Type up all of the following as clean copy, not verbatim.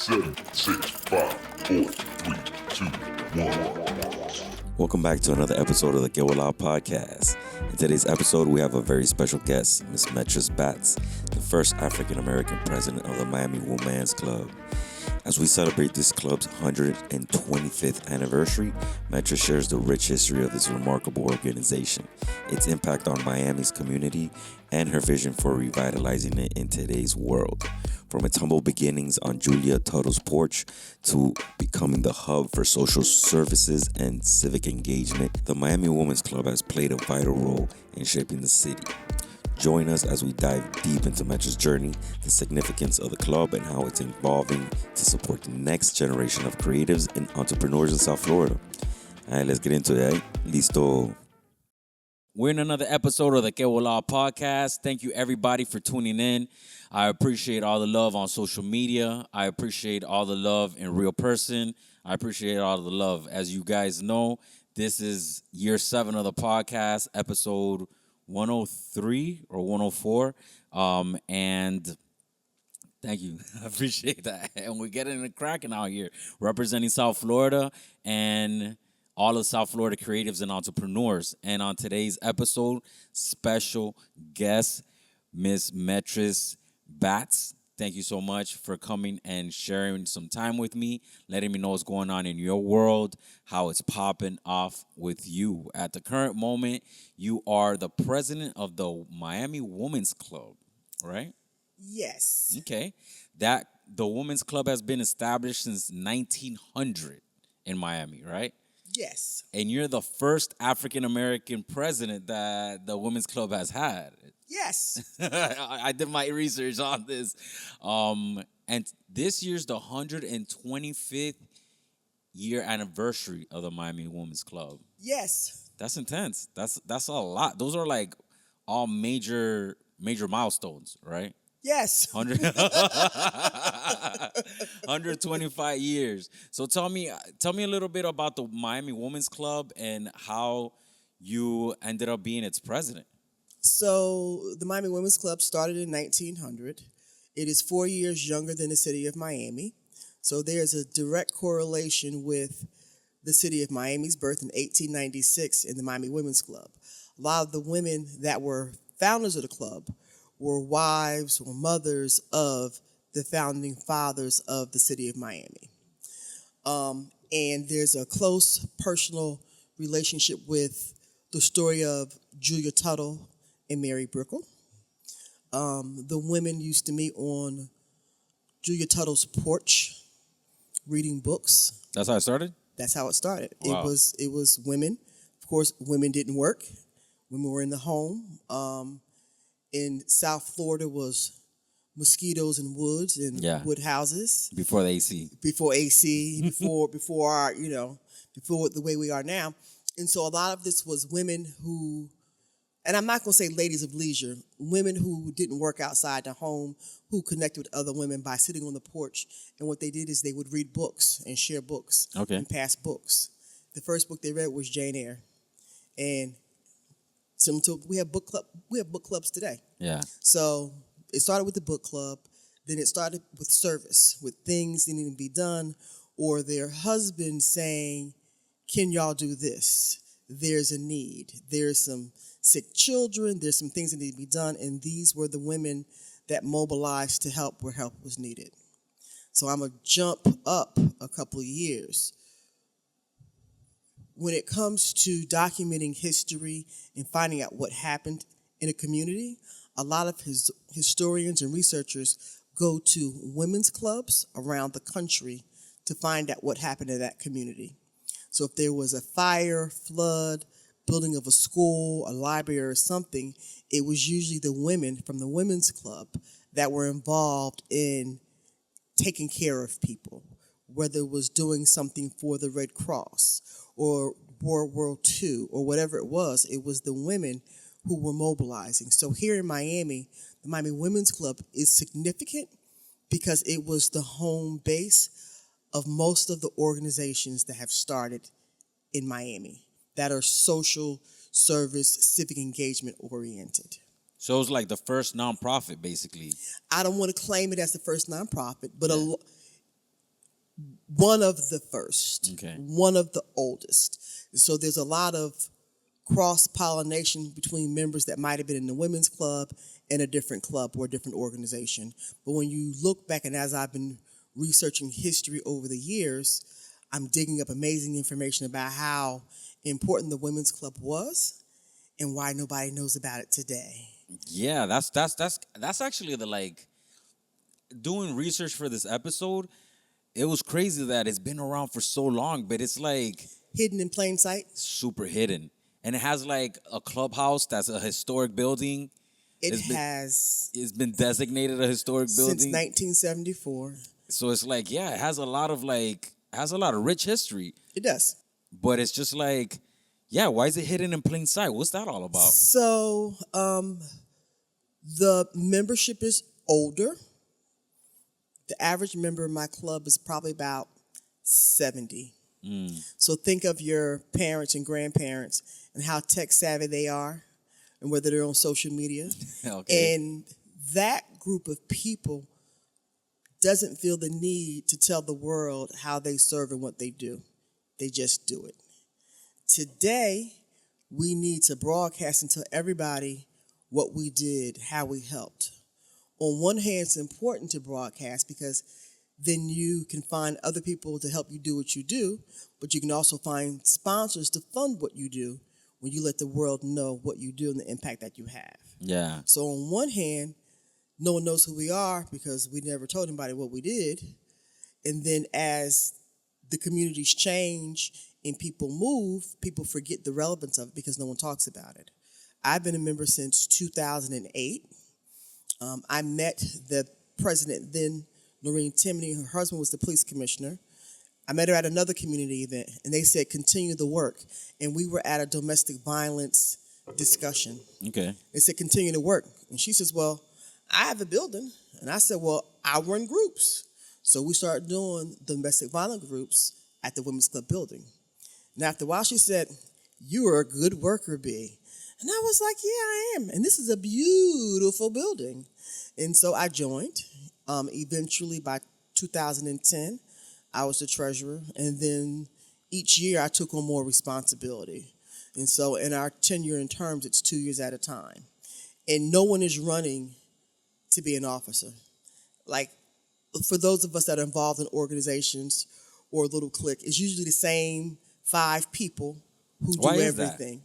7, 6, 5, 4, 3, 2, 1. Welcome back to another episode of the Que Bola Podcast. In today's episode, we have a very special guest, Miss Metris Batts, the first African-American president of the Miami Women's Club. As we celebrate this club's 125th anniversary, Metris shares the rich history of this remarkable organization, its impact on Miami's community, and her vision for revitalizing it in today's world. From its humble beginnings on Julia Tuttle's porch to becoming the hub for social services and civic engagement, the Miami Women's Club has played a vital role in shaping the city. Join us as we dive deep into Metris' journey, the significance of the club, and how it's evolving to support the next generation of creatives and entrepreneurs in South Florida. All right, let's get into it. Listo. We're in another episode of the Que Bola Podcast. Thank you, everybody, for tuning in. I appreciate all the love on social media. I appreciate all the love in real person. I appreciate all the love. As you guys know, this is year 7 of the podcast, episode 103 or 104. And thank you. I appreciate that. And we're getting it cracking out here, representing South Florida and all of South Florida creatives and entrepreneurs. And on today's episode, special guest, Miss Metris Batts. Thank you so much for coming and sharing some time with me, letting me know what's going on in your world, how it's popping off with you. At the current moment, you are the president of the Miami Women's Club, right? Yes. Okay. That the Women's Club has been established since 1900 in Miami, right? Yes. And you're the first African-American president that the Women's Club has had. Yes. I did my research on this. And this year's the 125th year anniversary of the Miami Women's Club. Yes. That's intense. That's a lot. Those are like all major milestones, right? Yes. 125 years. So tell me a little bit about the Miami Women's Club and how you ended up being its president. So the Miami Women's Club started in 1900. It is 4 years younger than the city of Miami. So there's a direct correlation with the city of Miami's birth in 1896 in the Miami Women's Club. A lot of the women that were founders of the club were wives or mothers of the founding fathers of the city of Miami. And there's a close personal relationship with the story of Julia Tuttle and Mary Brickell. The women used to meet on Julia Tuttle's porch, reading books. That's how it started? That's how it started. Wow. It was women. Of course, women didn't work. Women were in the home. In South Florida was mosquitoes and woods and wood houses. Before the AC. Before AC, before our, before the way we are now. And so a lot of this was women who, and I'm not going to say ladies of leisure, women who didn't work outside the home, who connected with other women by sitting on the porch. And what they did is they would read books and share books and pass books. The first book they read was Jane Eyre. And similar to, we have book clubs today. Yeah. So it started with the book club, then it started with service, with things that needed to be done, or their husband saying, can y'all do this? There's a need. There's some sick children. There's some things that need to be done. And these were the women that mobilized to help where help was needed. So I'm going to jump up a couple of years. When it comes to documenting history and finding out what happened in a community, a lot of historians and researchers go to women's clubs around the country to find out what happened in that community. So if there was a fire, flood, building of a school, a library, or something, it was usually the women from the women's club that were involved in taking care of people, whether it was doing something for the Red Cross or World War II or whatever it was the women who were mobilizing. So here in Miami, the Miami Women's Club is significant because it was the home base of most of the organizations that have started in Miami that are social service, civic engagement oriented. So it was like the first nonprofit, basically. I don't want to claim it as the first nonprofit, but One of the first. Okay. One of the oldest. So there's a lot of cross-pollination between members that might have been in the women's club and a different club or a different organization. But when you look back, and as I've been researching history over the years, I'm digging up amazing information about how important the women's club was and why nobody knows about it today. Yeah, that's actually the like doing research for this episode. It was crazy that it's been around for so long, but it's like Hidden in plain sight. super hidden. And it has like a clubhouse that's a historic building. It's been designated a historic building since 1974. So it's like, yeah, it has a lot of rich history. It does. But it's just like, yeah, why is it hidden in plain sight? What's that all about? So the membership is older. The average member in my club is probably about 70. So think of your parents and grandparents and how tech savvy they are and whether they're on social media. Okay. And that group of people doesn't feel the need to tell the world how they serve and what they do. They just do it. Today, we need to broadcast and tell everybody what we did, how we helped. On one hand, it's important to broadcast because then you can find other people to help you do what you do, but you can also find sponsors to fund what you do when you let the world know what you do and the impact that you have. Yeah. So on one hand, no one knows who we are because we never told anybody what we did. And then as the communities change and people move, people forget the relevance of it because no one talks about it. I've been a member since 2008. I met the president then, Lorene Timoney. Her husband was the police commissioner. I met her at another community event, and they said, continue the work. And we were at a domestic violence discussion. Okay. They said, continue to work. And she says, well, I have a building. And I said, well, I run groups. So we started doing domestic violence groups at the Women's Club building. And after a while, she said, you are a good worker, B. And I was like, yeah, I am. And this is a beautiful building. And so I joined. Eventually, by 2010, I was the treasurer. And then each year, I took on more responsibility. And so in our tenure in terms, it's 2 years at a time. And no one is running to be an officer. Like, for those of us that are involved in organizations or a little clique, it's usually the same 5 people who do Why is everything.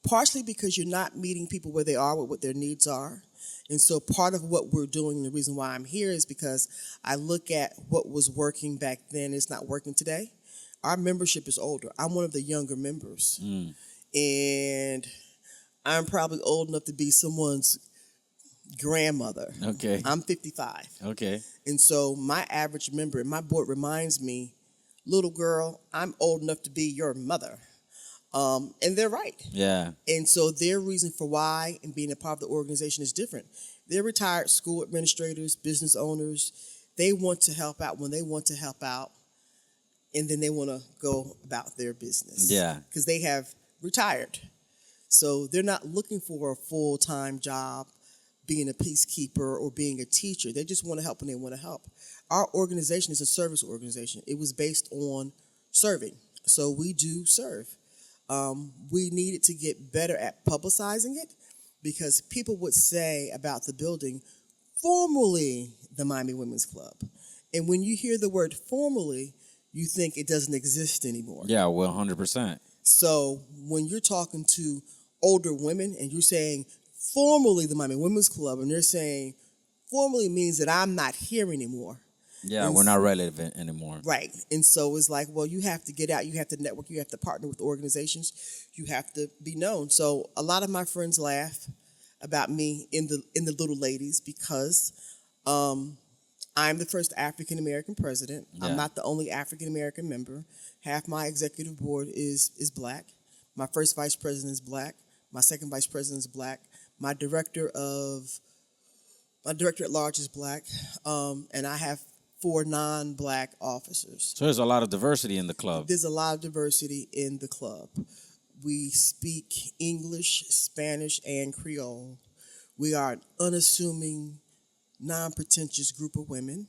Partially because you're not meeting people where they are with what their needs are. And so part of what we're doing, and the reason why I'm here is because I look at what was working back then, it's not working today. Our membership is older. I'm one of the younger members. And I'm probably old enough to be someone's grandmother. Okay. I'm 55. Okay. And so my average member, and my board reminds me, little girl, I'm old enough to be your mother. And they're right. Yeah. And so their reason for why and being a part of the organization is different. They're retired school administrators, business owners. They want to help out when they want to help out, and then they want to go about their business. Yeah. Because they have retired. So they're not looking for a full-time job, being a peacekeeper or being a teacher. They just want to help when they want to help. Our organization is a service organization. It was based on serving. So we do serve. We needed to get better at publicizing it because people would say about the building, formerly the Miami Women's Club. And when you hear the word formerly, you think it doesn't exist anymore. Yeah, well, 100%. So when you're talking to older women and you're saying formerly the Miami Women's Club, and they're saying formerly means that I'm not here anymore. Yeah, And we're not relevant anymore. Right. And so it's like, well, you have to get out, you have to network, you have to partner with organizations, you have to be known. So a lot of my friends laugh about me in the Little Ladies because I'm the first African American president. Yeah. I'm not the only African American member. Half my executive board is black. My first vice president is black. My second vice president is black. My director at large is black. And I have 4 non-black officers. So there's a lot of diversity in the club. There's a lot of diversity in the club. We speak English, Spanish, and Creole. We are an unassuming, non-pretentious group of women.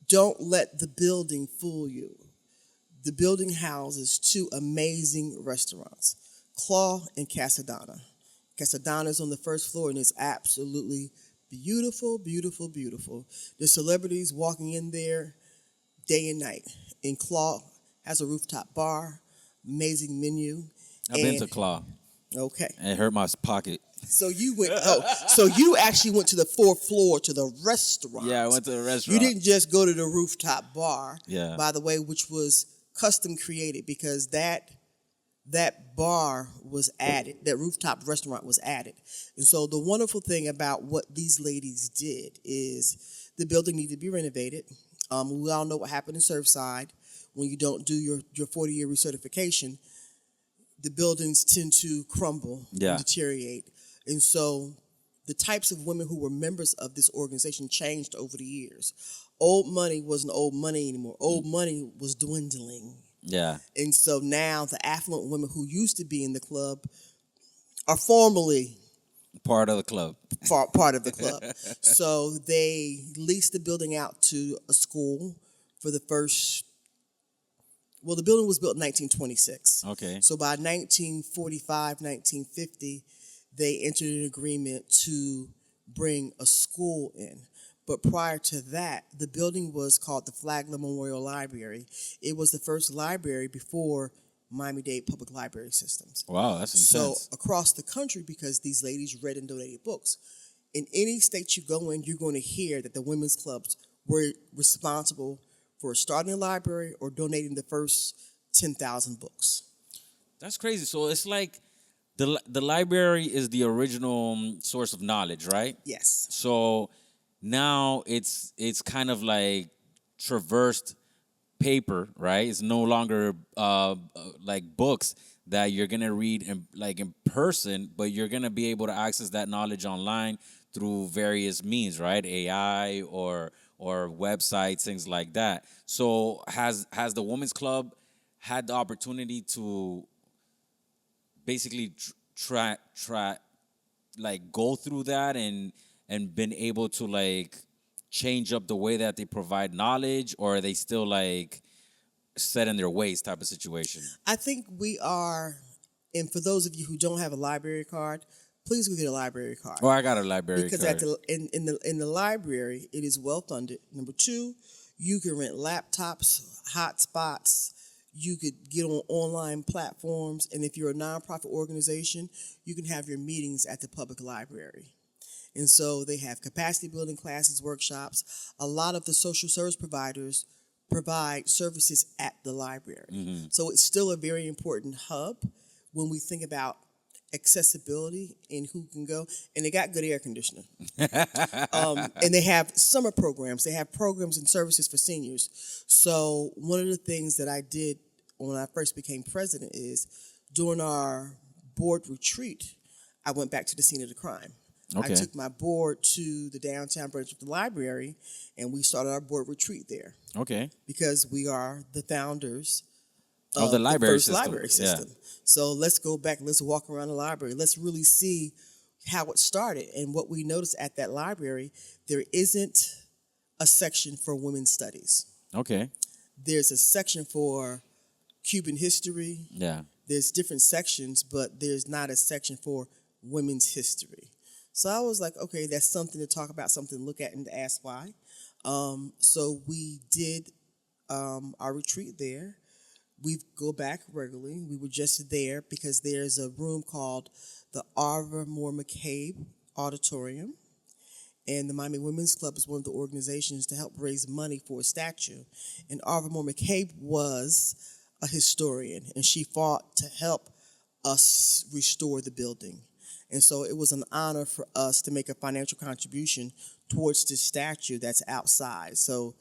Don't let the building fool you. The building houses two amazing restaurants, Claw and Casadonna. Casadonna is on the first floor and it's absolutely beautiful, beautiful, beautiful. There's celebrities walking in there day and night. And Claw has a rooftop bar, amazing menu. I've been to Claw. Okay. And it hurt my pocket. So you went. So you actually went to the fourth floor to the restaurant. Yeah, I went to the restaurant. You didn't just go to the rooftop bar. Yeah. By the way, which was custom created because that bar was added. That rooftop restaurant was added. And so the wonderful thing about what these ladies did is the building needed to be renovated. We all know what happened in Surfside when you don't do your 40-year recertification. The buildings tend to crumble and deteriorate. And so the types of women who were members of this organization changed over the years. Old money wasn't old money anymore. Old money was dwindling. Yeah. And so now the affluent women who used to be in the club are formally part of the club. Part of the club. So they leased the building out to a school for the first. Well, the building was built in 1926. Okay. So by 1945, 1950, they entered an agreement to bring a school in. But prior to that, the building was called the Flagler Memorial Library. It was the first library before Miami-Dade Public Library Systems. Wow, that's intense. So across the country, because these ladies read and donated books, in any state you go in, you're going to hear that the women's clubs were responsible for starting a library or donating the first 10,000 books. That's crazy. So it's like the library is the original source of knowledge, right? Yes. So now it's kind of like traversed paper, right? It's no longer like books that you're gonna read in person, but you're gonna be able to access that knowledge online through various means, right? AI or websites, things like that. So has the Women's Club had the opportunity to basically try like go through that and been able to like change up the way that they provide knowledge, or are they still like set in their ways type of situation? I think we are, and for those of you who don't have a library card, please go get a library card. Oh, I got a library because card. in the library, it is well funded. Number two, you can rent laptops, hotspots. You could get on online platforms, and if you're a nonprofit organization, you can have your meetings at the public library. And so they have capacity building classes, workshops. A lot of the social service providers provide services at the library. Mm-hmm. So it's still a very important hub when we think about accessibility and who can go. And they got good air conditioning. And they have summer programs. They have programs and services for seniors. So one of the things that I did when I first became president is during our board retreat, I went back to the scene of the crime. Okay. I took my board to the downtown branch of the library, and we started our board retreat there. Okay. Because we are the founders of the library system. Library system. Yeah. So let's go back. Let's walk around the library. Let's really see how it started. And what we noticed at that library, there isn't a section for women's studies. Okay. There's a section for Cuban history. Yeah. There's different sections, but there's not a section for women's history. So I was like, okay, that's something to talk about, something to look at and to ask why. So we did our retreat there. We go back regularly. We were just there because there's a room called the Arva Moore McCabe Auditorium. And the Miami Women's Club is one of the organizations to help raise money for a statue. And Arva Moore McCabe was a historian, and she fought to help us restore the building. And so it was an honor for us to make a financial contribution towards this statue that's outside. So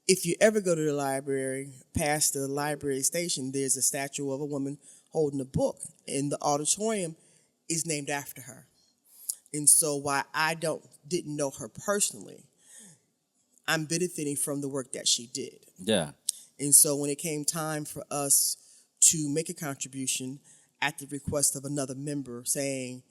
if you ever go to the library, past the library station, there's a statue of a woman holding a book, and the auditorium is named after her. And so while I didn't know her personally, I'm benefiting from the work that she did. Yeah. And so when it came time for us to make a contribution at the request of another member saying,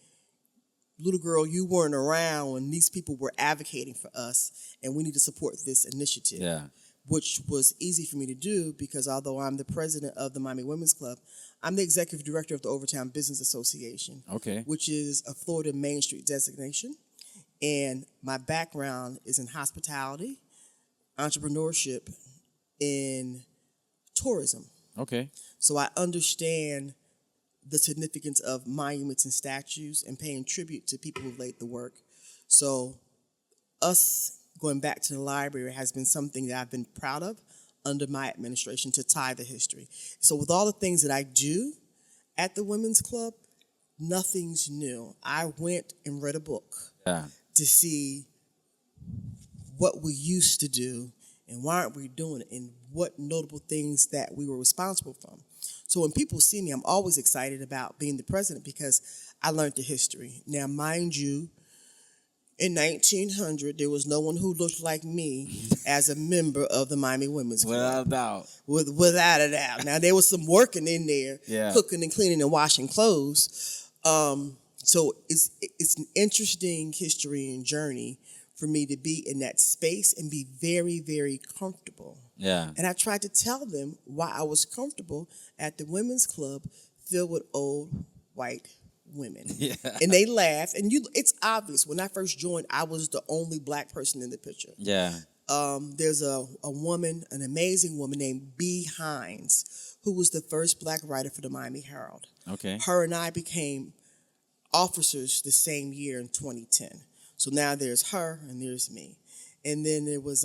little girl, you weren't around when these people were advocating for us, and we need to support this initiative. Yeah. which was easy for me to do because although I'm the president of the Miami Women's Club, I'm the executive director of the Overtown Business Association, Okay. which is a Florida Main Street designation. And my background is in hospitality, entrepreneurship, and tourism. Okay. So I understand the significance of monuments and statues and paying tribute to people who've laid the work. So us going back to the library has been something that I've been proud of under my administration to tie the history. So with all the things that I do at the Women's Club, nothing's new. I went and read a book to see what we used to do and why aren't we doing it and what notable things that we were responsible from. So when people see me, I'm always excited about being the president because I learned the history. Now, mind you, in 1900, there was no one who looked like me as a member of the Miami Women's Club. Without a doubt. Without a doubt. Now, there was some working in there, cooking and cleaning and washing clothes. So it's an interesting history and journey for me to be in that space and be very, very comfortable. Yeah. And I tried to tell them why I was comfortable at the Women's Club filled with old white women. Yeah. And they laughed. And it's obvious. When I first joined, I was the only black person in the picture. Yeah. There's a woman, an amazing woman named Bee Hines, who was the first black writer for the Miami Herald. Okay. Her and I became officers the same year in 2010. So now there's her and there's me. And then there was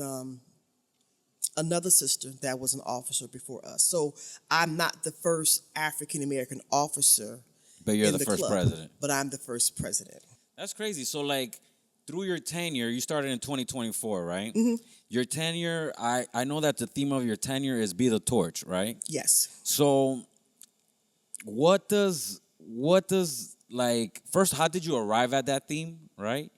another sister that was an officer before us. So I'm not the first African-American officer. But you're in the first club, president. But I'm the first president. That's crazy. So, like, through your tenure, you started in 2024, right? Mm-hmm. Your tenure, I know that the theme of your tenure is Be the Torch, right? Yes. So, what does, like, first, how did you arrive at that theme, right?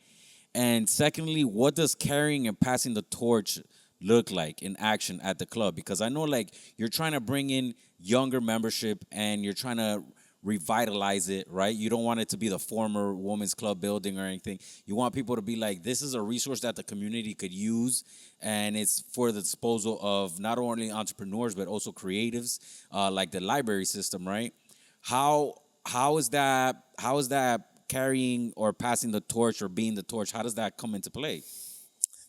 And secondly, what does carrying and passing the torch look like in action at the club? Because I know, like, you're trying to bring in younger membership and you're trying to revitalize it, right? You don't want it to be the former women's club building or anything. You want people to be like, this is a resource that the community could use, and it's for the disposal of not only entrepreneurs but also creatives, like the library system, right? How is that carrying or passing the torch or being the torch? How does that come into play?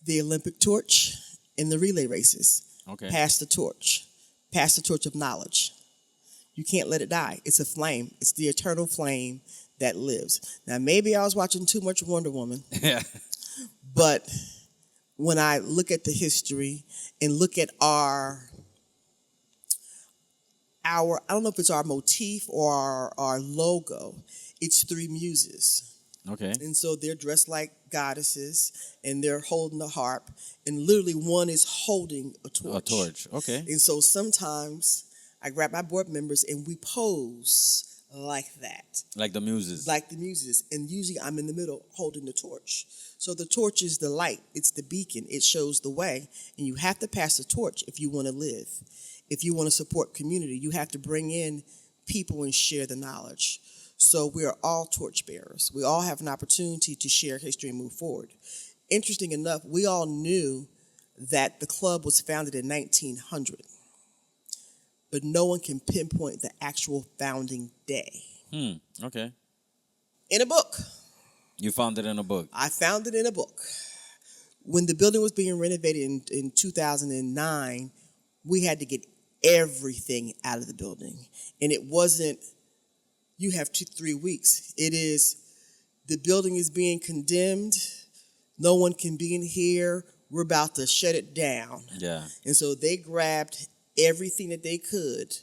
The Olympic torch and the relay races. Okay. Pass the torch. Pass the torch of knowledge. You can't let it die. It's a flame. It's the eternal flame that lives. Now, maybe I was watching too much Wonder Woman. Yeah. But when I look at the history and look at our I don't know if it's our motif or our logo, it's three muses. Okay. And so they're dressed like goddesses and they're holding a harp and literally one is holding a torch. A torch. Okay. And so sometimes I grab my board members and we pose like that. Like the muses. Like the muses. And usually I'm in the middle holding the torch. So the torch is the light. It's the beacon. It shows the way. And you have to pass the torch if you want to live. If you want to support community, you have to bring in people and share the knowledge. So we are all torch bearers. We all have an opportunity to share history and move forward. Interesting enough, we all knew that the club was founded in 1900, but no one can pinpoint the actual founding day. Okay. In a book. You found it in a book. I found it in a book. When the building was being renovated in 2009, we had to get everything out of the building. And it wasn't, you have 2-3 weeks. It is, the building is being condemned. No one can be in here. We're about to shut it down. Yeah. And so they grabbed everything that they could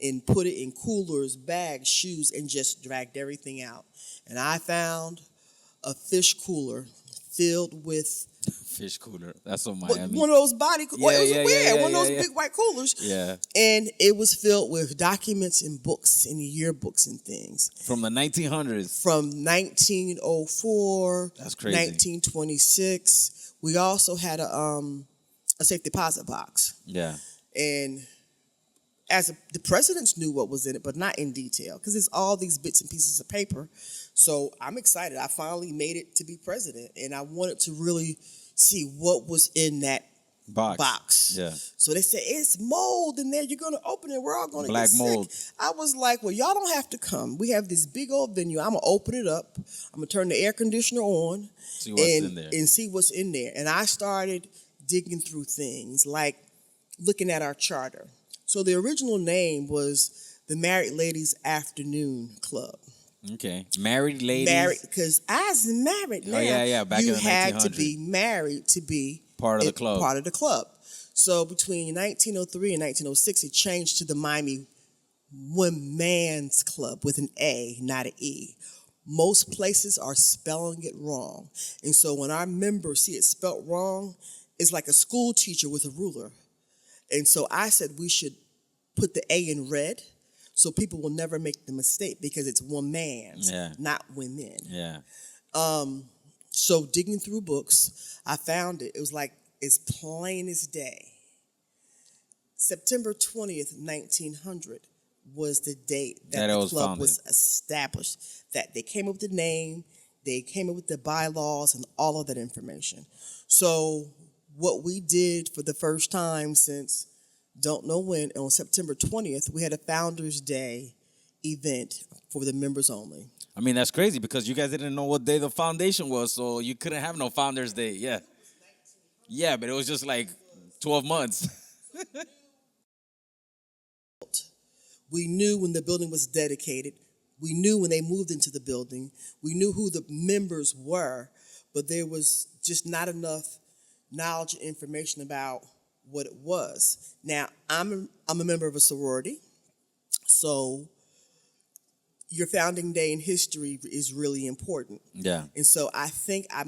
and put it in coolers, bags, shoes, and just dragged everything out. And I found a fish cooler filled with Fish cooler. That's what Miami. one of those body coolers. Well, it was weird. One of those yeah. big white coolers. Yeah. And it was filled with documents and books and yearbooks and things. From the 1900s. From 1904. That's crazy. 1926. We also had a safe deposit box. Yeah. And the presidents knew what was in it, but not in detail, because it's all these bits and pieces of paper. So I'm excited. I finally made it to be president, and I wanted to really see what was in that box. Yeah. So they said, it's mold in there. You're going to open it. We're all going to Black get mold. sick. I was like, well, y'all don't have to come. We have this big old venue. I'm going to open it up. I'm going to turn the air conditioner on See what's in there. and see what's in there. And I started digging through things, like looking at our charter. So the original name was the Married Ladies Afternoon Club. Okay. Married ladies. Married, because I was married now. Oh, yeah. Back you in the had to 1900s. be married to be Part of the club. Part of the club. So between 1903 and 1906, it changed to the Miami Women's Club with an A, not an E. Most places are spelling it wrong. And so when our members see it spelled wrong, it's like a school teacher with a ruler. And so I said we should put the A in red so people will never make the mistake because it's women's, not women. Yeah. So digging through books, I found it. It was like as plain as day. September 20th, 1900 was the date that the club founded. was established. That they came up with the name, they came up with the bylaws and all of that information. So what we did for the first time since don't know when, on September 20th, we had a Founders Day event for the members only. I mean, that's crazy because you guys didn't know what day the foundation was, so you couldn't have no Founders Day. Yeah. Yeah, but it was just like 12 months. We knew when the building was dedicated. We knew when they moved into the building. We knew who the members were, but there was just not enough knowledge and information about what it was. Now, I'm a member of a sorority, so your founding day in history is really important. Yeah. And so I think I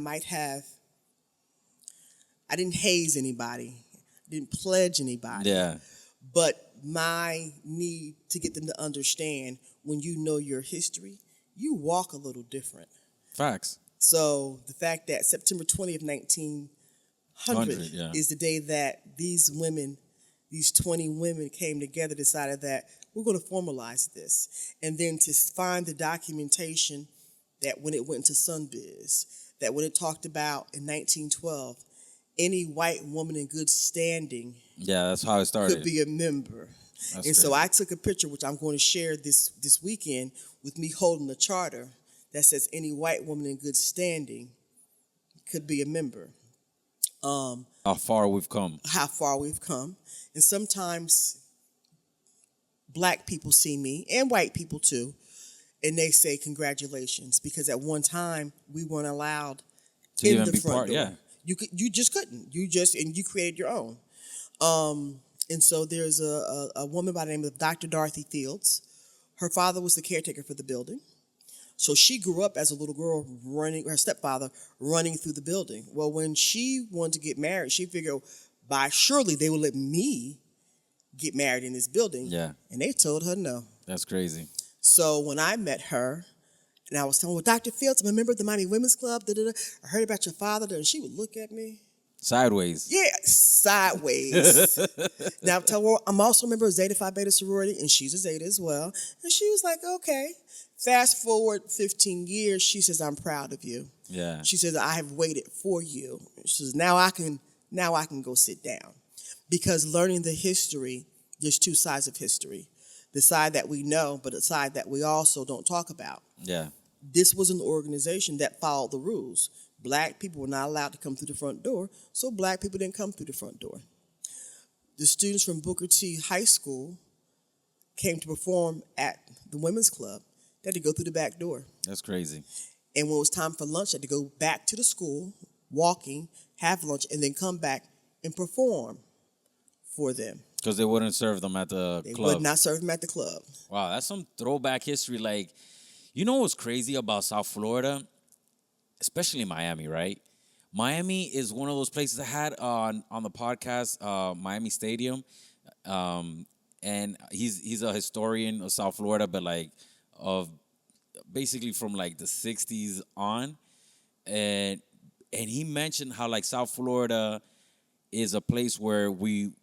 didn't haze anybody, didn't pledge anybody. Yeah. But my need to get them to understand when you know your history, you walk a little different. Facts. So the fact that September 20th, 1900 is the day that these women, these 20 women came together, decided that we're going to formalize this. And then to find the documentation that when it went into Sunbiz, that when it talked about in 1912, any white woman in good standing that's how it started. could be a member. So I took a picture, which I'm going to share this weekend, with me holding the charter that says any white woman in good standing could be a member. How far we've come. How far we've come. And sometimes black people see me, and white people too, and they say congratulations, because at one time we weren't allowed to in even the be front part, door. yeah. You just couldn't. You created your own. And so there's a woman by the name of Dr. Dorothy Fields. Her father was the caretaker for the building. So she grew up as a little girl her stepfather running through the building. Well, when she wanted to get married, she figured surely they would let me get married in this building. Yeah. And they told her no. That's crazy. So when I met her, and I was telling her, well, Dr. Fields, I'm a member of the Miami Women's Club. I heard about your father. And she would look at me. Sideways. Yeah, sideways. Now, tell her, I'm also a member of Zeta Phi Beta sorority, and she's a Zeta as well. And she was like, okay. Fast forward 15 years, she says, I'm proud of you. Yeah. She says, I have waited for you. She says, now I can go sit down. Because learning the history, there's two sides of history. The side that we know, but the side that we also don't talk about. Yeah. This was an organization that followed the rules. Black people were not allowed to come through the front door, so black people didn't come through the front door. The students from Booker T High School came to perform at the Women's Club. They had to go through the back door. That's crazy. And when it was time for lunch, they had to go back to the school, walking, have lunch, and then come back and perform for them. Because they wouldn't serve them at the club. They would not serve them at the club. Wow, that's some throwback history. Like, you know what's crazy about South Florida? Especially Miami, right? Miami is one of those places I had on the podcast, Miami Stadium. And he's a historian of South Florida, but like of basically from like the 60s on. And he mentioned how like South Florida is a place where we're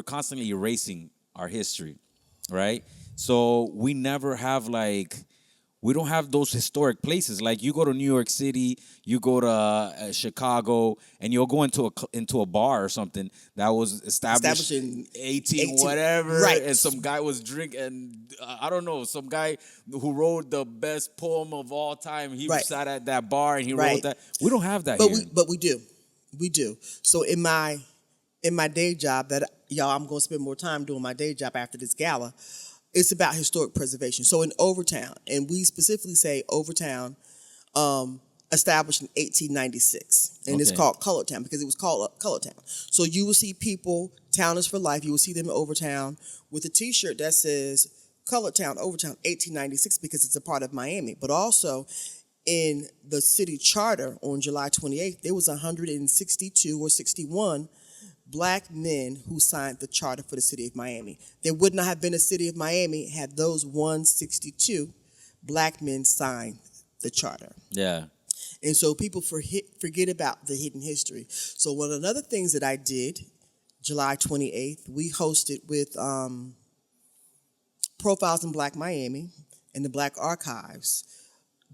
constantly erasing our history, right? So we never have like We don't have those historic places. Like you go to New York City, you go to Chicago, and you'll go into a bar or something that was established in 18 whatever, right. and some guy was drinking. I don't know, some guy who wrote the best poem of all time. He Right. sat at that bar and he Right. wrote that. We don't have that But here. we do. So in my day job that y'all, I'm going to spend more time doing my day job after this gala. It's about historic preservation. So in Overtown, and we specifically say Overtown, established in 1896, and it's Okay. called Colored Town because it was called Colored Town. So you will see people, Town is for life. You will see them in Overtown with a T-shirt that says Colored Town, Overtown, 1896, because it's a part of Miami. But also in the city charter on July 28th, there was 162 or 61 Black men who signed the charter for the city of Miami. There would not have been a city of Miami had those 162 Black men signed the charter. Yeah. And so people forget about the hidden history. So one of the other things that I did, July 28th, we hosted with Profiles in Black Miami and the Black Archives,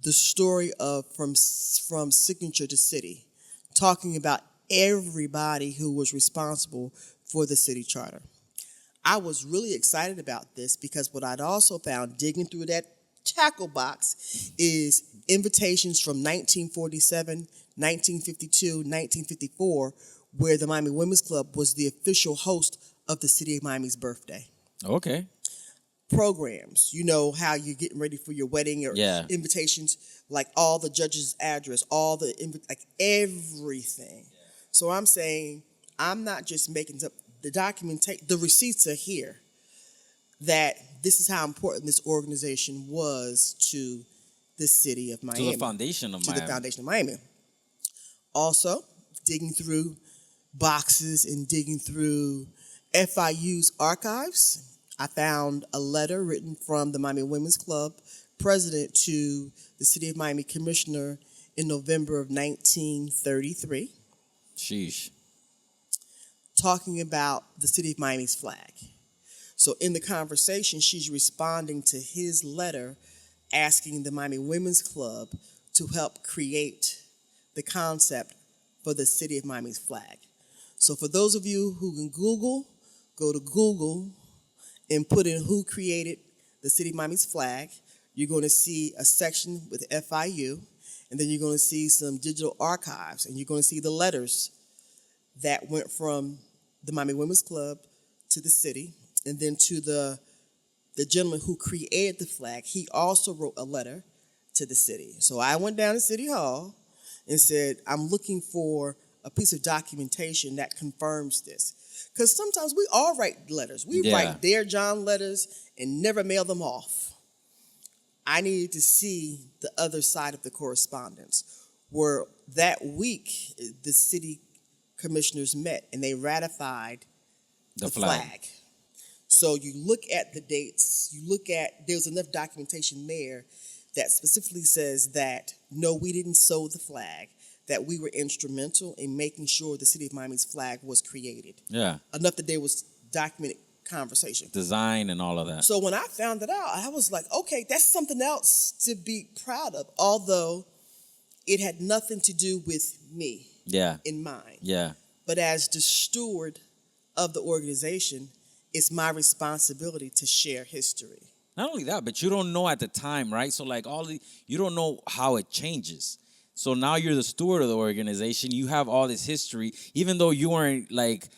the story of from signature to city, talking about everybody who was responsible for the city charter. I was really excited about this because what I'd also found digging through that tackle box is invitations from 1947, 1952, 1954, where the Miami Women's Club was the official host of the city of Miami's birthday. Okay. Programs, you know how you're getting ready for your wedding or Yeah. invitations, like all the judges' address, all the like everything. So I'm saying I'm not just making up the documentation. The receipts are here. That this is how important this organization was to the city of Miami. To the foundation of Miami. To the foundation of Miami. Also, digging through boxes and digging through FIU's archives, I found a letter written from the Miami Women's Club president to the city of Miami commissioner in November of 1933. Sheesh. Talking about the city of Miami's flag. So in the conversation, she's responding to his letter asking the Miami Women's Club to help create the concept for the city of Miami's flag. So for those of you who can Google, go to Google and put in who created the city of Miami's flag. You're going to see a section with FIU, and then you're going to see some digital archives, and you're going to see the letters that went from the Miami Women's Club to the city, and then to the gentleman who created the flag. He also wrote a letter to the city. So I went down to City Hall and said, I'm looking for a piece of documentation that confirms this. Because sometimes we all write letters. We write Dear John letters and never mail them off. I needed to see the other side of the correspondence, where that week the city commissioners met and they ratified the flag. So you look at the dates, there's enough documentation there that specifically says that, no, we didn't sew the flag, that we were instrumental in making sure the city of Miami's flag was created. Yeah. Enough that there was documented conversation. Design and all of that. So when I found it out, I was like, okay, that's something else to be proud of, although it had nothing to do with me in mind. Yeah. But as the steward of the organization, it's my responsibility to share history. Not only that, but you don't know at the time, right? So like you don't know how it changes. So now you're the steward of the organization. You have all this history, even though you weren't like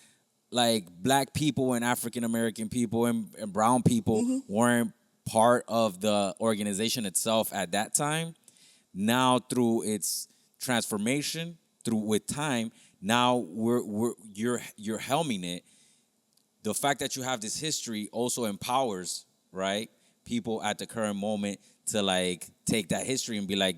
Black people and African American people and brown people weren't part of the organization itself at that time. Now through its transformation, with time, now you're helming it. The fact that you have this history also empowers, right, people at the current moment to like take that history and be like,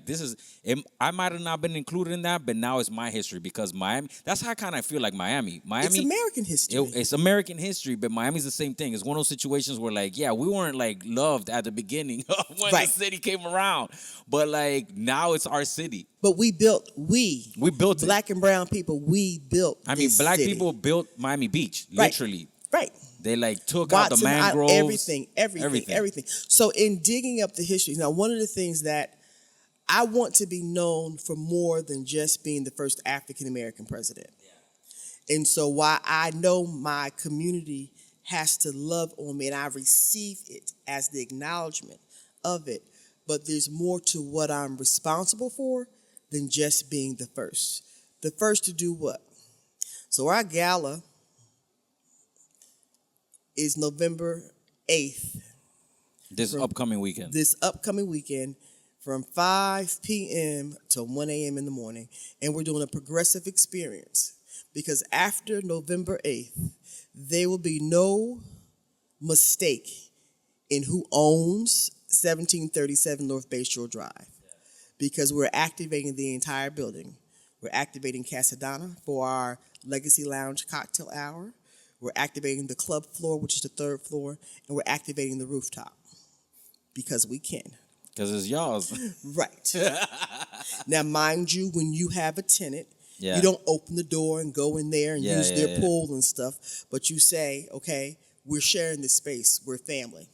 I might have not been included in that, but now it's my history because Miami, that's how I kind of feel like Miami. It's American history. It's American history, but Miami's the same thing. It's one of those situations where like, yeah, we weren't like loved at the beginning when the city came around, but like now it's our city. But we built Black and brown people, we built Black people built Miami Beach, literally. Right. They like took out the Watson, mangroves. everything. So in digging up the history, now one of the things that I want to be known for more than just being the first African American president. And so while I know my community has to love on me and I receive it as the acknowledgement of it, but there's more to what I'm responsible for than just being the first. The first to do what? So our gala is November 8th. This upcoming weekend from 5 p.m. to 1 a.m. in the morning. And we're doing a progressive experience because after November 8th, there will be no mistake in who owns 1737 North Bayshore Drive because we're activating the entire building. We're activating Casadonna for our Legacy Lounge cocktail hour. We're activating the club floor, which is the third floor, and we're activating the rooftop because we can. Because it's y'all's. Right. Now, mind you, when you have a tenant, Yeah. you don't open the door and go in there and use their yeah. pool and stuff, but you say, okay, we're sharing this space. We're family.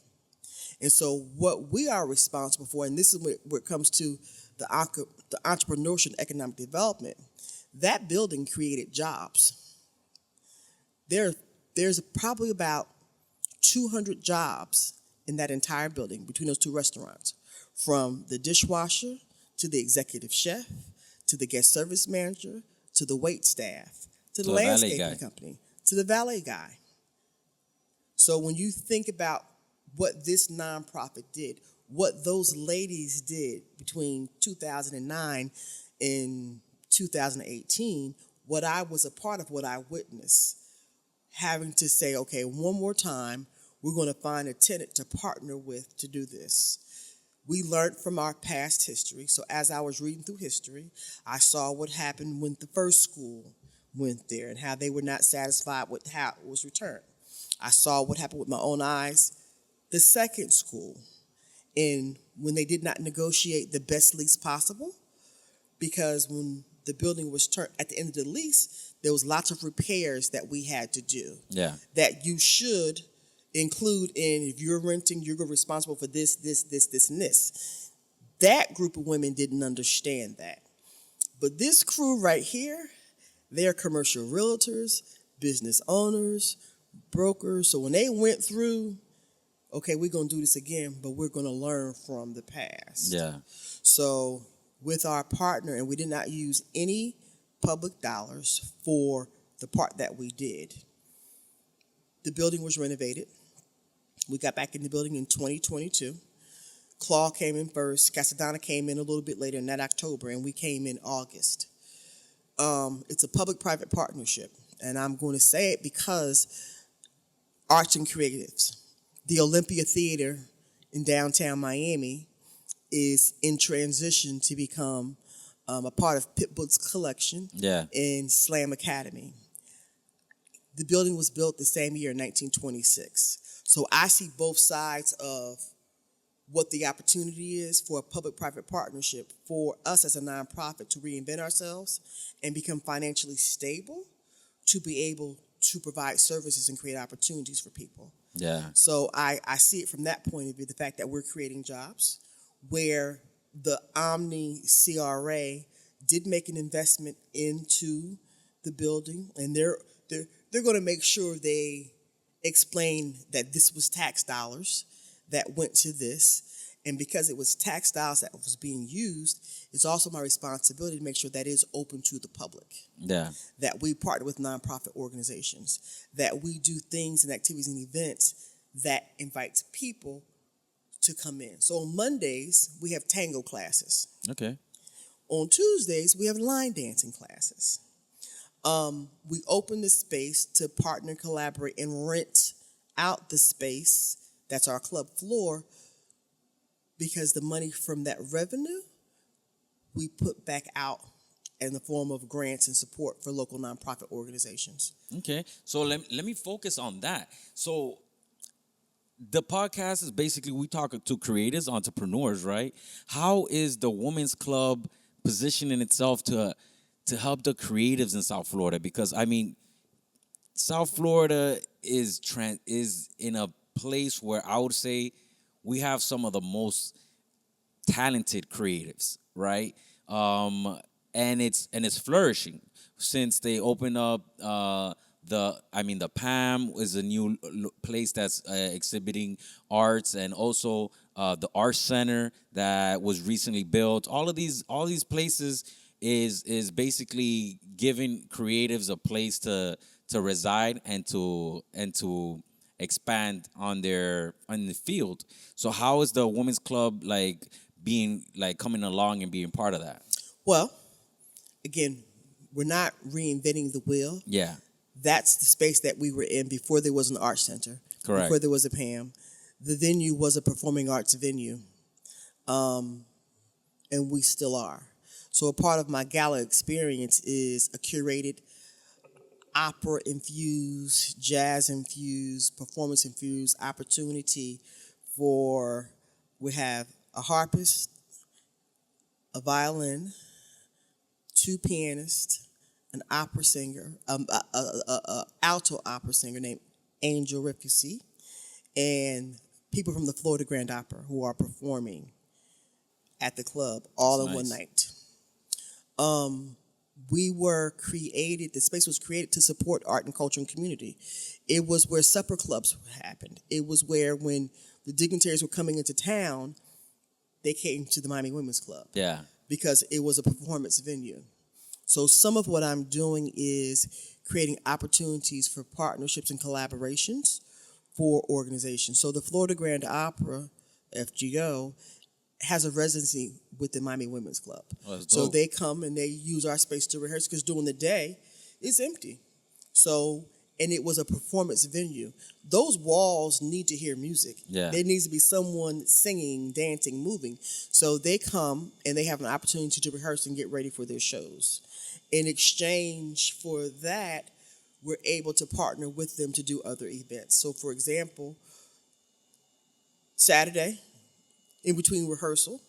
And so what we are responsible for, and this is where it comes to the entrepreneurship and economic development, that building created jobs. There's probably about 200 jobs in that entire building between those two restaurants, from the dishwasher to the executive chef to the guest service manager to the wait staff to the landscaping company to the valet guy. So when you think about what this nonprofit did, what those ladies did between 2009 and 2018, what I was a part of, what I witnessed, having to say, okay, one more time, we're going to find a tenant to partner with to do this. We learned from our past history. So as I was reading through history, I saw what happened when the first school went there and how they were not satisfied with how it was returned. I saw what happened with my own eyes, the second school, and when they did not negotiate the best lease possible, because when the building was turned at the end of the lease, there was lots of repairs that we had to do. Yeah. That you should include in, if you're renting, you're responsible for this, and this. That group of women didn't understand that. But this crew right here, they're commercial realtors, business owners, brokers. So when they went through, okay, we're going to do this again, but we're going to learn from the past. Yeah. So with our partner, and we did not use any public dollars for the part that we did. The building was renovated. We got back in the building in 2022. Claw came in first. Casadonna came in a little bit later in that October, and we came in August. It's a public-private partnership, and I'm going to say it because arts and creatives. The Olympia Theater in downtown Miami is in transition to become a part of Pitbull's collection in Slam Academy. The building was built the same year, 1926. So I see both sides of what the opportunity is for a public-private partnership for us as a nonprofit to reinvent ourselves and become financially stable to be able to provide services and create opportunities for people. Yeah. So I see it from that point of view, the fact that we're creating jobs, where the Omni CRA did make an investment into the building, and they're going to make sure they explain that this was tax dollars that went to this. And because it was tax dollars that was being used, it's also my responsibility to make sure that is open to the public. Yeah. That we partner with nonprofit organizations, that we do things and activities and events that invites people to come in. So on Mondays, we have tango classes. Okay. On Tuesdays, we have line dancing classes. We open the space to partner, collaborate, and rent out the space. That's our club floor, because the money from that revenue, we put back out in the form of grants and support for local nonprofit organizations. Okay. So let me focus on that. So the podcast is basically, we talk to creators, entrepreneurs, right? How is the Women's Club positioning itself to help the creatives in South Florida? Because, I mean, South Florida is in a place where I would say we have some of the most talented creatives, right? And it's flourishing since they opened up the PAM is a new place that's exhibiting arts, and also the Art Center that was recently built. All these places is basically giving creatives a place to reside and to expand on the field. So how is the women's club coming along and being part of that? Well, again, we're not reinventing the wheel. Yeah, That's the space that we were in before there was an art center. correct. Before there was a PAM. The venue was a performing arts venue. And we still are. So a part of my gala experience is a curated opera-infused, jazz-infused, performance-infused opportunity we have a harpist, a violin, two pianists, an opera singer, a alto opera singer named Angel Refusi, and people from the Florida Grand Opera who are performing at the club all in one night. The space was created to support art and culture and community. It was where supper clubs happened. It was where, when the dignitaries were coming into town, they came to the Miami Women's Club. Yeah. Because it was a performance venue. So some of what I'm doing is creating opportunities for partnerships and collaborations for organizations. So the Florida Grand Opera, FGO, has a residency with the Miami Women's Club. Oh, that's so dope. they come and they use our space to rehearse, because during the day, it's empty. So, and it was a performance venue. Those walls need to hear music. Yeah. There needs to be someone singing, dancing, moving. So they come and they have an opportunity to rehearse and get ready for their shows. In exchange for that, we're able to partner with them to do other events. So, for example, Saturday, in between rehearsal,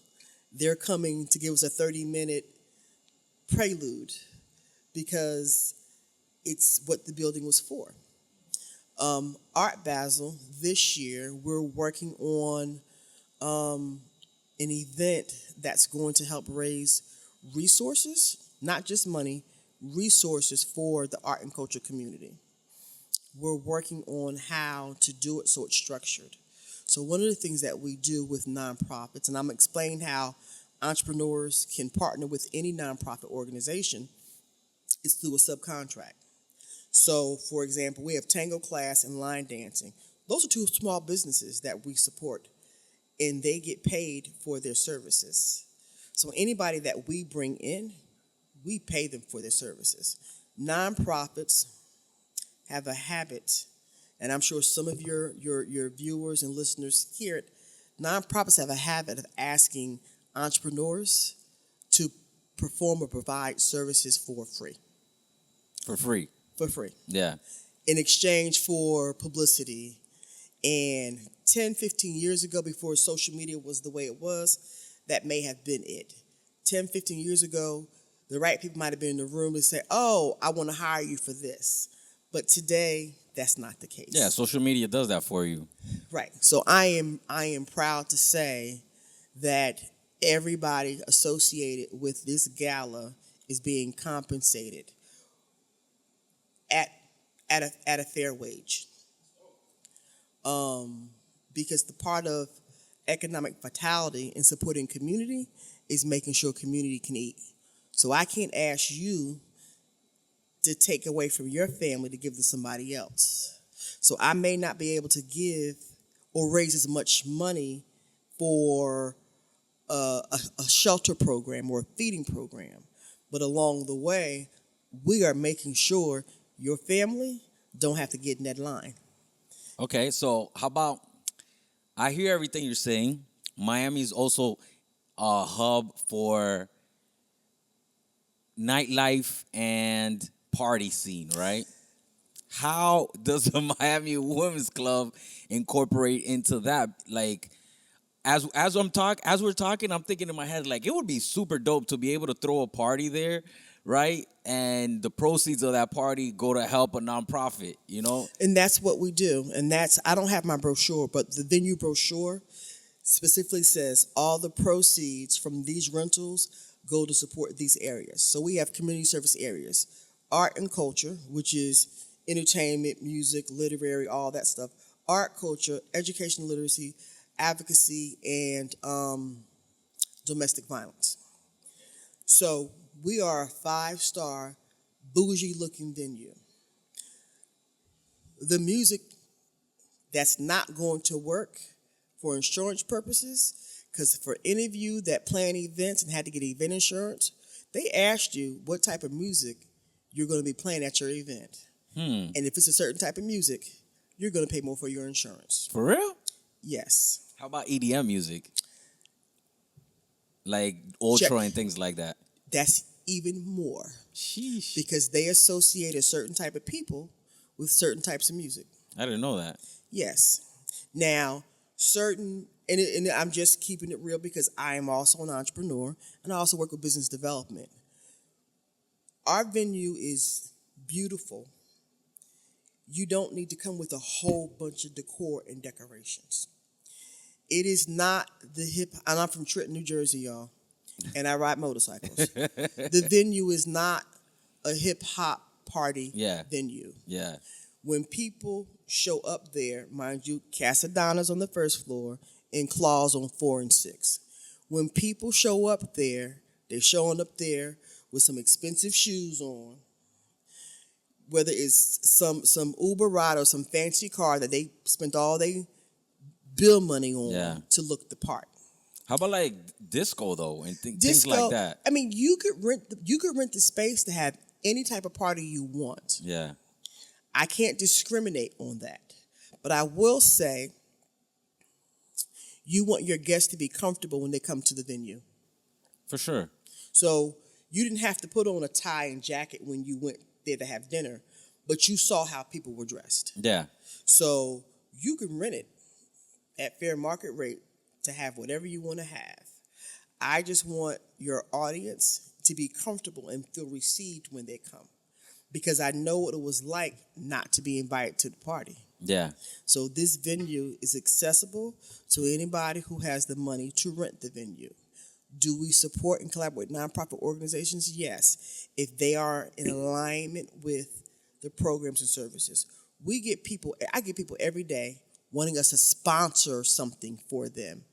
they're coming to give us a 30-minute prelude, because it's what the building was for. Art Basel, this year, we're working on an event that's going to help raise resources, not just money, resources for the art and culture community. We're working on how to do it so it's structured. So one of the things that we do with nonprofits, and I'm going to explain how entrepreneurs can partner with any nonprofit organization, is through a subcontract. So, for example, we have tango class and line dancing. Those are two small businesses that we support, and they get paid for their services. So anybody that we bring in, we pay them for their services. Nonprofits have a habit, and I'm sure some of your viewers and listeners hear it. Nonprofits have a habit of asking entrepreneurs to perform or provide services for free. For free. For free. Yeah. In exchange for publicity. And 10, 15 years ago, before social media was the way it was, that may have been it. 10, 15 years ago, the right people might have been in the room to say, oh, I want to hire you for this. But today, that's not the case. Yeah, social media does that for you. Right. So I am proud to say that everybody associated with this gala is being compensated at a fair wage. Because the part of economic vitality and supporting community is making sure community can eat. So I can't ask you to take away from your family to give to somebody else. So I may not be able to give or raise as much money for a shelter program or a feeding program. But along the way, we are making sure your family don't have to get in that line. Okay, so how about, I hear everything you're saying. Miami is also a hub for nightlife and party scene, right? How does the Miami Women's Club incorporate into that? Like, as we're talking, I'm thinking in my head, like, it would be super dope to be able to throw a party there, right? And the proceeds of that party go to help a nonprofit, And that's what we do. And I don't have my brochure, but the venue brochure specifically says all the proceeds from these rentals go to support these areas. So we have community service areas, art and culture, which is entertainment, music, literary, all that stuff. Art, culture, education, literacy, advocacy, and domestic violence. So we are a 5-star, bougie-looking venue. The music that's not going to work for insurance purposes, because for any of you that plan events and had to get event insurance, they asked you what type of music you're going to be playing at your event. And if it's a certain type of music, you're going to pay more for your insurance. For real? Yes. How about EDM music? Like Ultra and things like that. That's even more. Sheesh. Because they associate a certain type of people with certain types of music. I didn't know that. Yes. Now, and I'm just keeping it real because I am also an entrepreneur and I also work with business development. Our venue is beautiful. You don't need to come with a whole bunch of decor and decorations. It is not the and I'm from Trenton, New Jersey, y'all, and I ride motorcycles. The venue is not a hip hop party venue. Yeah. When people show up there, mind you, Casadonna's on the first floor and Claws on 4 and 6. When people show up there, they're showing up there with some expensive shoes on, whether it's some Uber ride or some fancy car that they spent all their bill money on to look the part. How about like disco though and things like that? I mean, you could rent the space to have any type of party you want. Yeah. I can't discriminate on that. But I will say you want your guests to be comfortable when they come to the venue. For sure. So you didn't have to put on a tie and jacket when you went there to have dinner, but you saw how people were dressed. Yeah. So you can rent it at fair market rate to have whatever you want to have. I just want your audience to be comfortable and feel received when they come, because I know what it was like not to be invited to the party. Yeah. So this venue is accessible to anybody who has the money to rent the venue. Do we support and collaborate with nonprofit organizations? Yes, if they are in alignment with the programs and services. I get people every day wanting us to sponsor something for them.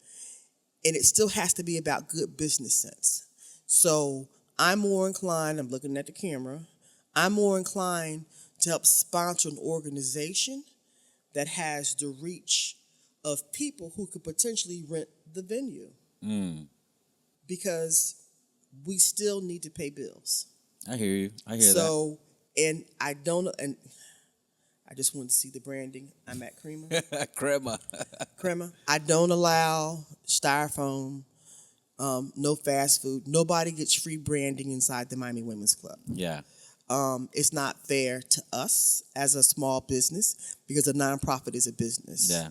And it still has to be about good business sense. So I'm more inclined, I'm looking at the camera, I'm more inclined to help sponsor an organization that has the reach of people who could potentially rent the venue. Because we still need to pay bills. I hear you. I hear that. So, and I just wanted to see the branding. I'm at Crema. Crema. I don't allow styrofoam, no fast food. Nobody gets free branding inside the Miami Women's Club. Yeah. It's not fair to us as a small business because a nonprofit is a business. Yeah.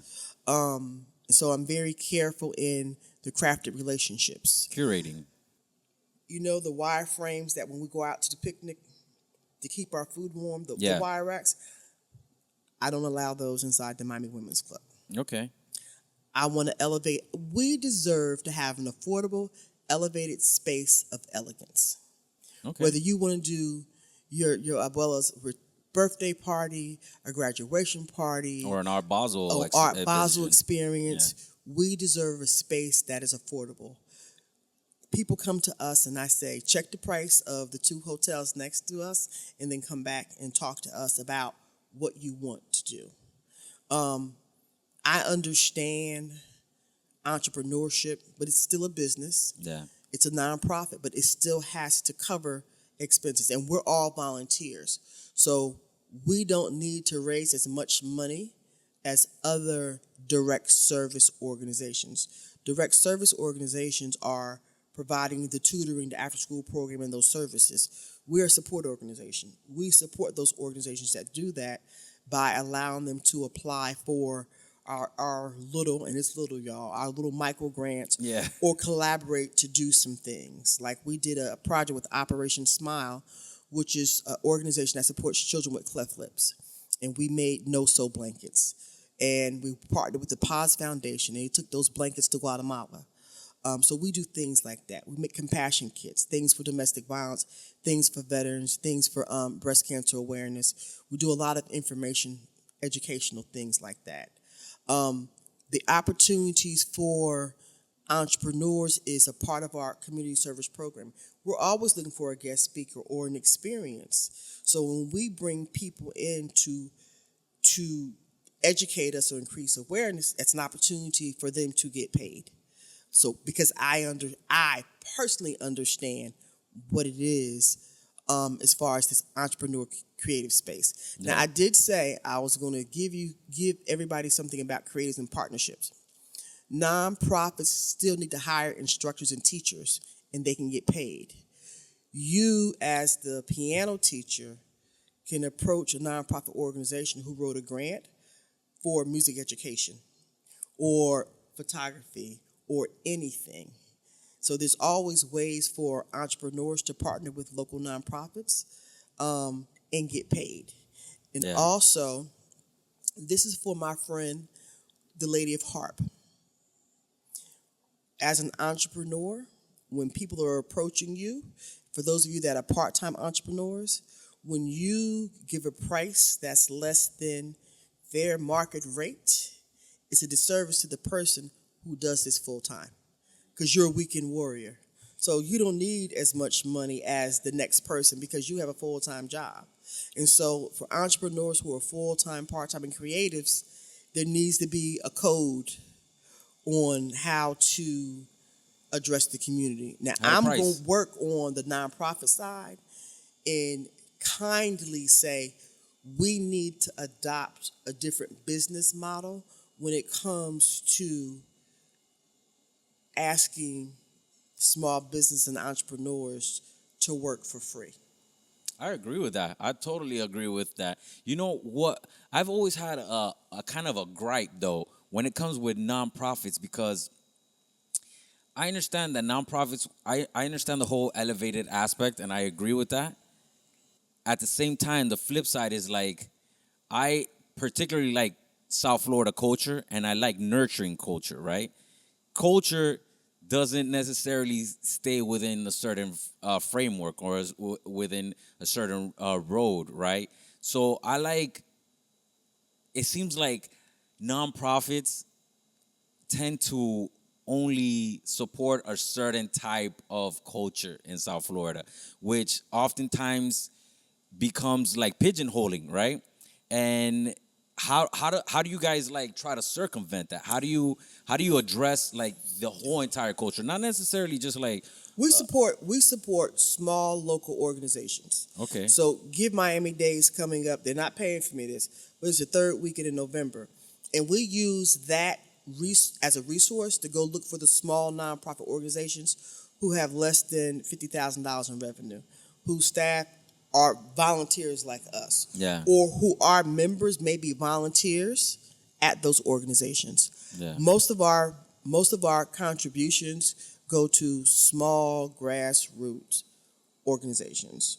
So I'm very careful in the crafted relationships. Curating. You know, the wire frames that when we go out to the picnic to keep our food warm, the wire racks, I don't allow those inside the Miami Women's Club. Okay. I want to elevate. We deserve to have an affordable, elevated space of elegance. Okay. Whether you want to do your Abuela's birthday party, a graduation party, or an Art Basel experience, we deserve a space that is affordable. People come to us and I say, check the price of the 2 hotels next to us and then come back and talk to us about what you want to do. I understand entrepreneurship, but it's still a business. Yeah. It's a nonprofit, but it still has to cover expenses, and we're all volunteers. So we don't need to raise as much money as other direct service organizations. Direct service organizations are providing the tutoring, the after-school program, and those services. We're a support organization. We support those organizations that do that by allowing them to apply for our little, and it's little, y'all, our little micro grants, Yeah. or collaborate to do some things. Like we did a project with Operation Smile, which is an organization that supports children with cleft lips, and we made no-sew blankets, and we partnered with the Paz Foundation, and they took those blankets to Guatemala. So we do things like that. We make compassion kits, things for domestic violence, things for veterans, things for breast cancer awareness. We do a lot of information, educational things like that. The opportunities for entrepreneurs is a part of our community service program. We're always looking for a guest speaker or an experience. So when we bring people in to educate us or increase awareness, it's an opportunity for them to get paid. So because I personally understand what it is as far as this entrepreneur creative space. Yeah. Now, I did say I was going to give everybody something about creatives and partnerships. Nonprofits still need to hire instructors and teachers, and they can get paid. You, as the piano teacher, can approach a nonprofit organization who wrote a grant for music education or photography or anything. So there's always ways for entrepreneurs to partner with local nonprofits and get paid. And Yeah. also, this is for my friend, the Lady of Harp. As an entrepreneur, when people are approaching you, for those of you that are part-time entrepreneurs, when you give a price that's less than fair market rate, it's a disservice to the person who does this full-time, because you're a weekend warrior. So you don't need as much money as the next person because you have a full-time job. And so for entrepreneurs who are full-time, part-time, and creatives, there needs to be a code on how to address the community. Now, How to I'm price. going to work on the nonprofit side and kindly say we need to adopt a different business model when it comes to asking small business and entrepreneurs to work for free. I agree with that. I totally agree with that. You know what? I've always had a kind of a gripe, though, when it comes with nonprofits, because I understand that nonprofits, I understand the whole elevated aspect, and I agree with that. At the same time, the flip side is like, I particularly like South Florida culture, and I like nurturing culture, right? Culture doesn't necessarily stay within a certain framework or within a certain road, right? So I like, it seems like nonprofits tend to only support a certain type of culture in South Florida, which oftentimes becomes like pigeonholing, right? And how do you guys like try to circumvent that? How do you address like the whole entire culture, not necessarily just like We support small local organizations. Okay. So Give Miami Days coming up. They're not paying for me this, but it's the third weekend in November, and we use that as a resource to go look for the small nonprofit organizations who have less than $50,000 in revenue, whose staff are volunteers like us, Yeah. or who are members, maybe volunteers at those organizations. Yeah. Most of our contributions go to small grassroots organizations.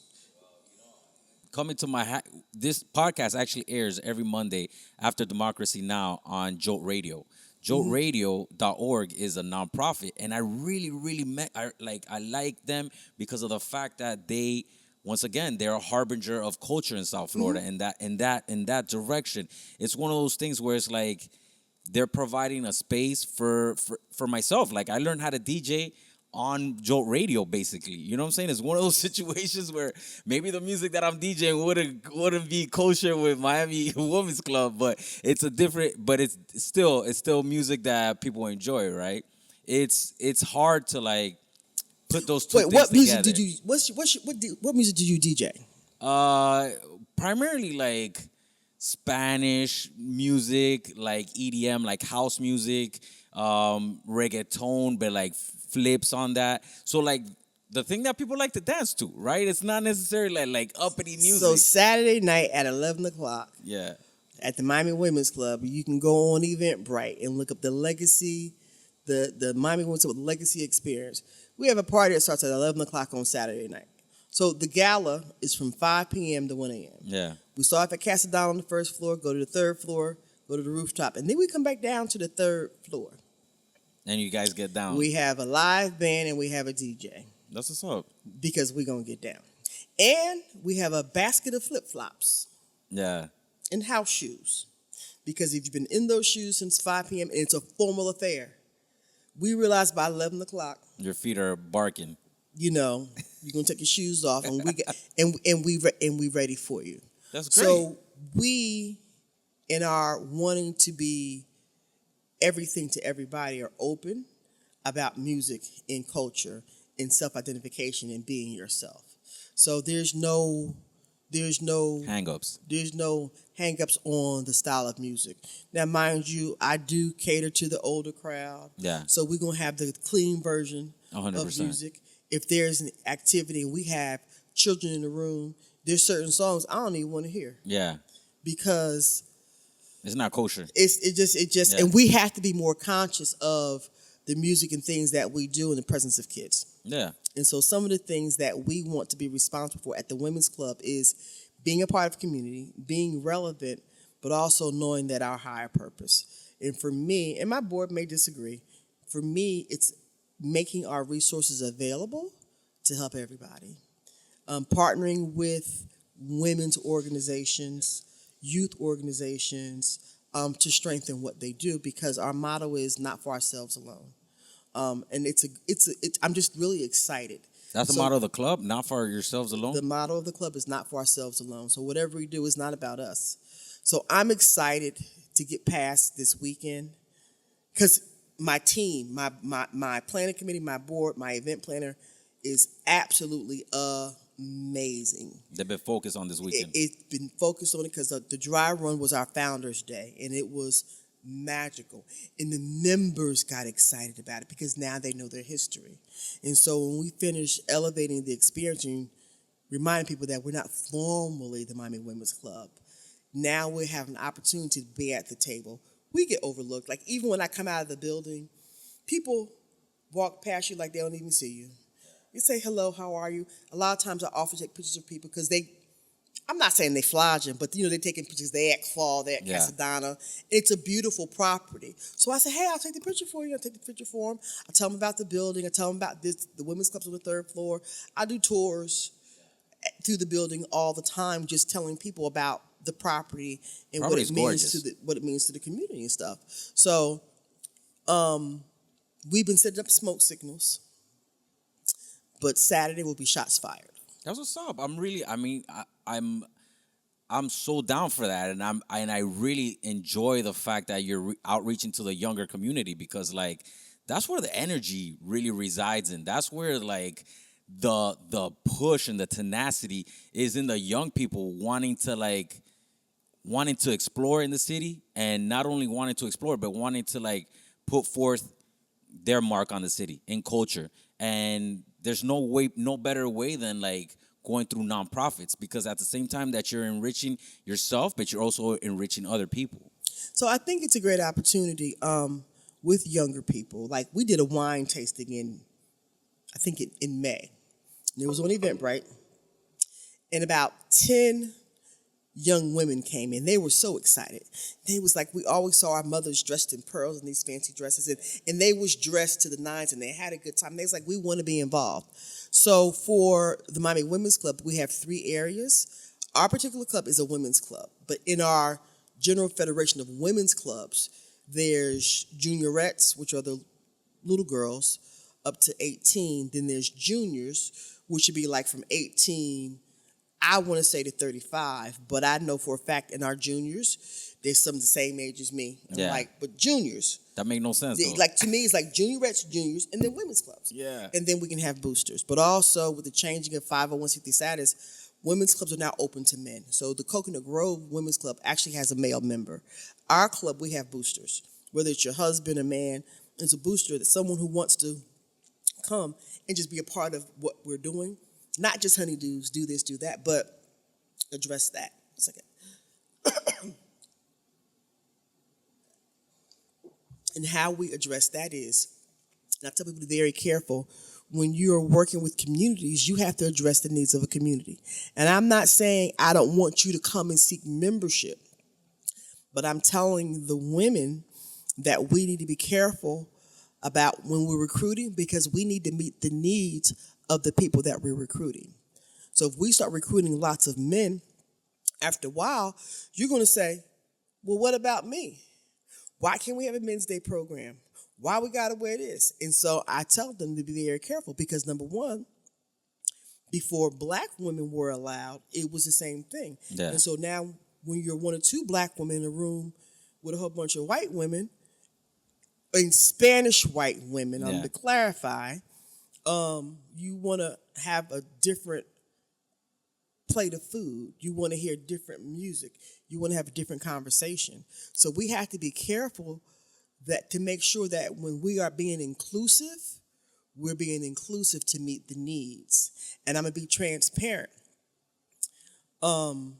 coming to my this podcast actually airs every Monday after Democracy Now! On Jolt Radio. JoltRadio.org is a nonprofit, and I really I like them because of the fact that they, once again, they're a harbinger of culture in South Florida, and in that direction. It's one of those things where it's like they're providing a space for myself. Like, I learned how to DJ on Jolt Radio, basically. You know what I'm saying? It's one of those situations where maybe the music that I'm DJing wouldn't be kosher with Miami Women's Club, but it's still music that people enjoy, right? It's hard to like put those two Wait, things what together. music did you? What music did you DJ? Primarily like Spanish music, like EDM, like house music, reggaeton, but like flips on that. So like the thing that people like to dance to, right? It's not necessarily like uppity music. So Saturday night at 11 o'clock, Yeah. at the Miami Women's Club, you can go on Eventbrite and look up the legacy, the Miami Women's Club Legacy Experience. We have a party that starts at 11 o'clock on Saturday night. So the gala is from 5 p.m. to 1 a.m. Yeah. We start at Casadon on the first floor, go to the third floor, go to the rooftop, and then we come back down to the third floor. And you guys get down. We have a live band and we have a DJ. That's what's up. Because we're going to get down. And we have a basket of flip-flops. Yeah. And house shoes. Because if you've been in those shoes since 5 p.m., and it's a formal affair, we realize by 11 o'clock, your feet are barking. You know, you're going to take your shoes off, and we ready for you. That's great. So we, in our wanting to be everything to everybody, are open about music and culture and self-identification and being yourself. So there's no hang-ups. There's no hang-ups on the style of music. Now, mind you, I do cater to the older crowd. Yeah. So we're going to have the clean version 100%. of music. If there's an activity and we have children in the room, there's certain songs I don't even want to hear. Yeah. Because it's not kosher. It just Yeah. And we have to be more conscious of the music and things that we do in the presence of kids. Yeah. And so some of the things that we want to be responsible for at the Women's Club is being a part of the community, being relevant, but also knowing that our higher purpose. And for me, and my board may disagree, for me, it's making our resources available to help everybody. Partnering with women's organizations, youth organizations, to strengthen what they do, because our motto is not for ourselves alone. And I'm just really excited. That's the motto of the club, not for yourselves alone? The motto of the club is not for ourselves alone. So whatever we do is not about us. So I'm excited to get past this weekend, because my team, my planning committee, my board, my event planner is absolutely amazing. They've been focused on this weekend. It's been focused on it because the dry run was our Founders Day, and it was magical. And the members got excited about it because now they know their history. And so when we finish elevating the experience and reminding people that we're not formally the Miami Women's Club, now we have an opportunity to be at the table. We get overlooked. Like, even when I come out of the building, people walk past you like they don't even see you. You say, hello, how are you? A lot of times I offer to take pictures of people because I'm not saying they flogging, but they're taking pictures. They at Claw, they at Casadonna. It's a beautiful property. So I say, hey, I'll take the picture for you. I'll take the picture for them. I tell them about the building. I tell them about this, the women's clubs on the third floor. I do tours through the building all the time, just telling people about the property and what it means to the community and stuff. So we've been setting up smoke signals, but Saturday will be shots fired. That's what's up. I'm so down for that, and I really enjoy the fact that you're outreaching to the younger community, because like that's where the energy really resides in. That's where like the push and the tenacity is in the young people wanting to explore in the city, and not only wanting to explore, but wanting to like put forth their mark on the city in culture. And there's no better way than like going through nonprofits, because at the same time that you're enriching yourself, but you're also enriching other people. So I think it's a great opportunity with younger people. Like, we did a wine tasting in May. And it was on Eventbrite. And about 10 young women came in. They were so excited. They was like, we always saw our mothers dressed in pearls and these fancy dresses. And they was dressed to the nines, and they had a good time. They was like, we want to be involved. So for the Miami Women's Club, we have 3 areas. Our particular club is a women's club. But in our General Federation of Women's Clubs, there's juniorettes, which are the little girls, up to 18. Then there's juniors, which would be like from 18, I want to say to 35. But I know for a fact in our juniors, there's some the same age as me. I'm like, but juniors. That make no sense, though. Like, to me, it's like juniorettes, juniors, and then women's clubs. Yeah. And then we can have boosters. But also, with the changing of 501c3 status, women's clubs are now open to men. So the Coconut Grove Women's Club actually has a male member. Our club, we have boosters. Whether it's your husband or man, it's a booster. That's someone who wants to come and just be a part of what we're doing. Not just honeydews, do this, do that, but address that. It's like And how we address that is, and I tell people to be very careful, when you're working with communities, you have to address the needs of a community. And I'm not saying I don't want you to come and seek membership, but I'm telling the women that we need to be careful about when we're recruiting, because we need to meet the needs of the people that we're recruiting. So if we start recruiting lots of men, after a while, you're going to say, well, what about me? Why can't we have a men's day program? Why we got to wear this? And so I tell them to be very careful, because number one, before black women were allowed, it was the same thing. Yeah. And so now when you're one or two black women in a room with a whole bunch of white women, and Spanish white women, to clarify, you want to have a different plate of food. You want to hear different music. You want to have a different conversation. So we have to be careful that to make sure that when we are being inclusive, we're being inclusive to meet the needs. And I'm going to be transparent. One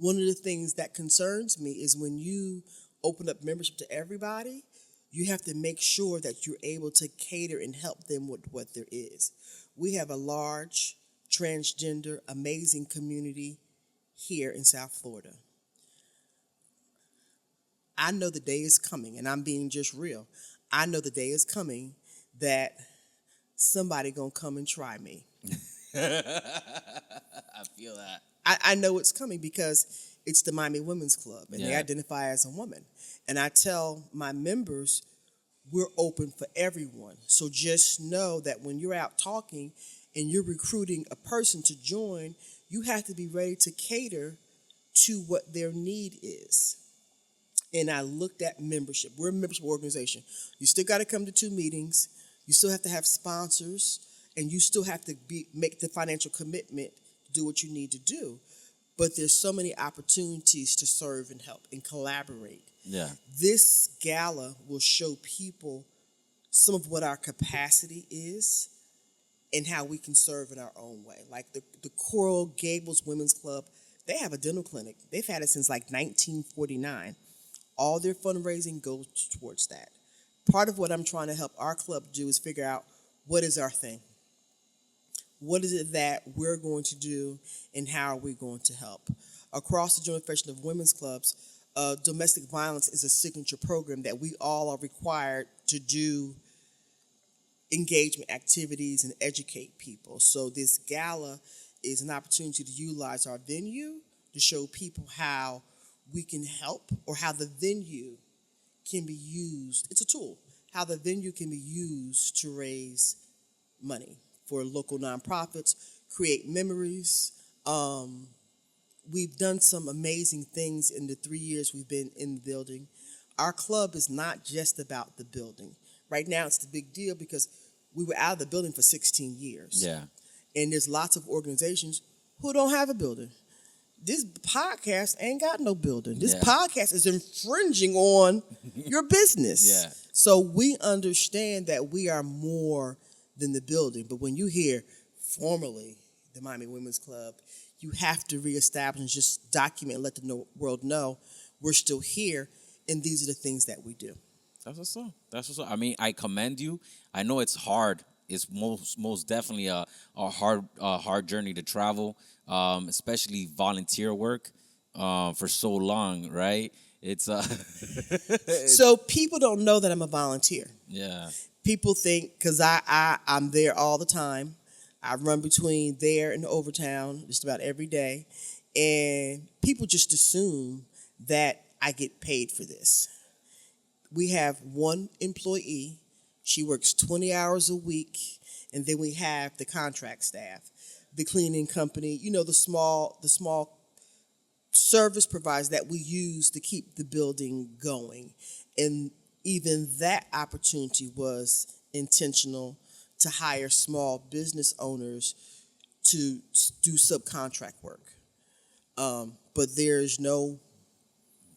of the things that concerns me is when you open up membership to everybody, you have to make sure that you're able to cater and help them with what there is. We have a large, transgender, amazing community here in South Florida. I know the day is coming, and I'm being just real. I know the day is coming that somebody gonna come and try me. I feel that. I know it's coming because it's the Miami Women's Club, and they identify as a woman. And I tell my members, we're open for everyone. So just know that when you're out talking and you're recruiting a person to join, you have to be ready to cater to what their need is. And I looked at membership. We're a membership organization. You still got to come to 2 meetings. You still have to have sponsors, and you still have to make the financial commitment to do what you need to do. But there's so many opportunities to serve and help and collaborate. Yeah. This gala will show people some of what our capacity is and how we can serve in our own way. Like the Coral Gables Women's Club, they have a dental clinic. They've had it since like 1949. All their fundraising goes towards that. Part of what I'm trying to help our club do is figure out what is our thing. What is it that we're going to do, and how are we going to help? Across the Joint Federation of Women's Clubs, domestic violence is a signature program that we all are required to do engagement activities and educate people. So this gala is an opportunity to utilize our venue to show people how we can help, or how the venue can be used. It's a tool. How the venue can be used to raise money for local nonprofits, create memories. We've done some amazing things in the 3 years we've been in the building. Our club is not just about the building. Right now it's the big deal because we were out of the building for 16 years. Yeah. And there's lots of organizations who don't have a building. This podcast ain't got no building. This podcast is infringing on your business. Yeah. So we understand that we are more than the building. But when you hear formerly the Miami Women's Club, you have to reestablish and just document and let the world know we're still here, and these are the things that we do. That's what's up. That's what's up. I mean, I commend you. I know it's hard. It's most definitely a hard journey to travel, especially volunteer work for so long, right? It's So people don't know that I'm a volunteer. Yeah. People think, because I'm there all the time. I run between there and Overtown just about every day. And people just assume that I get paid for this. We have one employee. She works 20 hours a week. And then we have the contract staff, the cleaning company, the small service providers that we use to keep the building going. And even that opportunity was intentional, to hire small business owners to do subcontract work. But there's no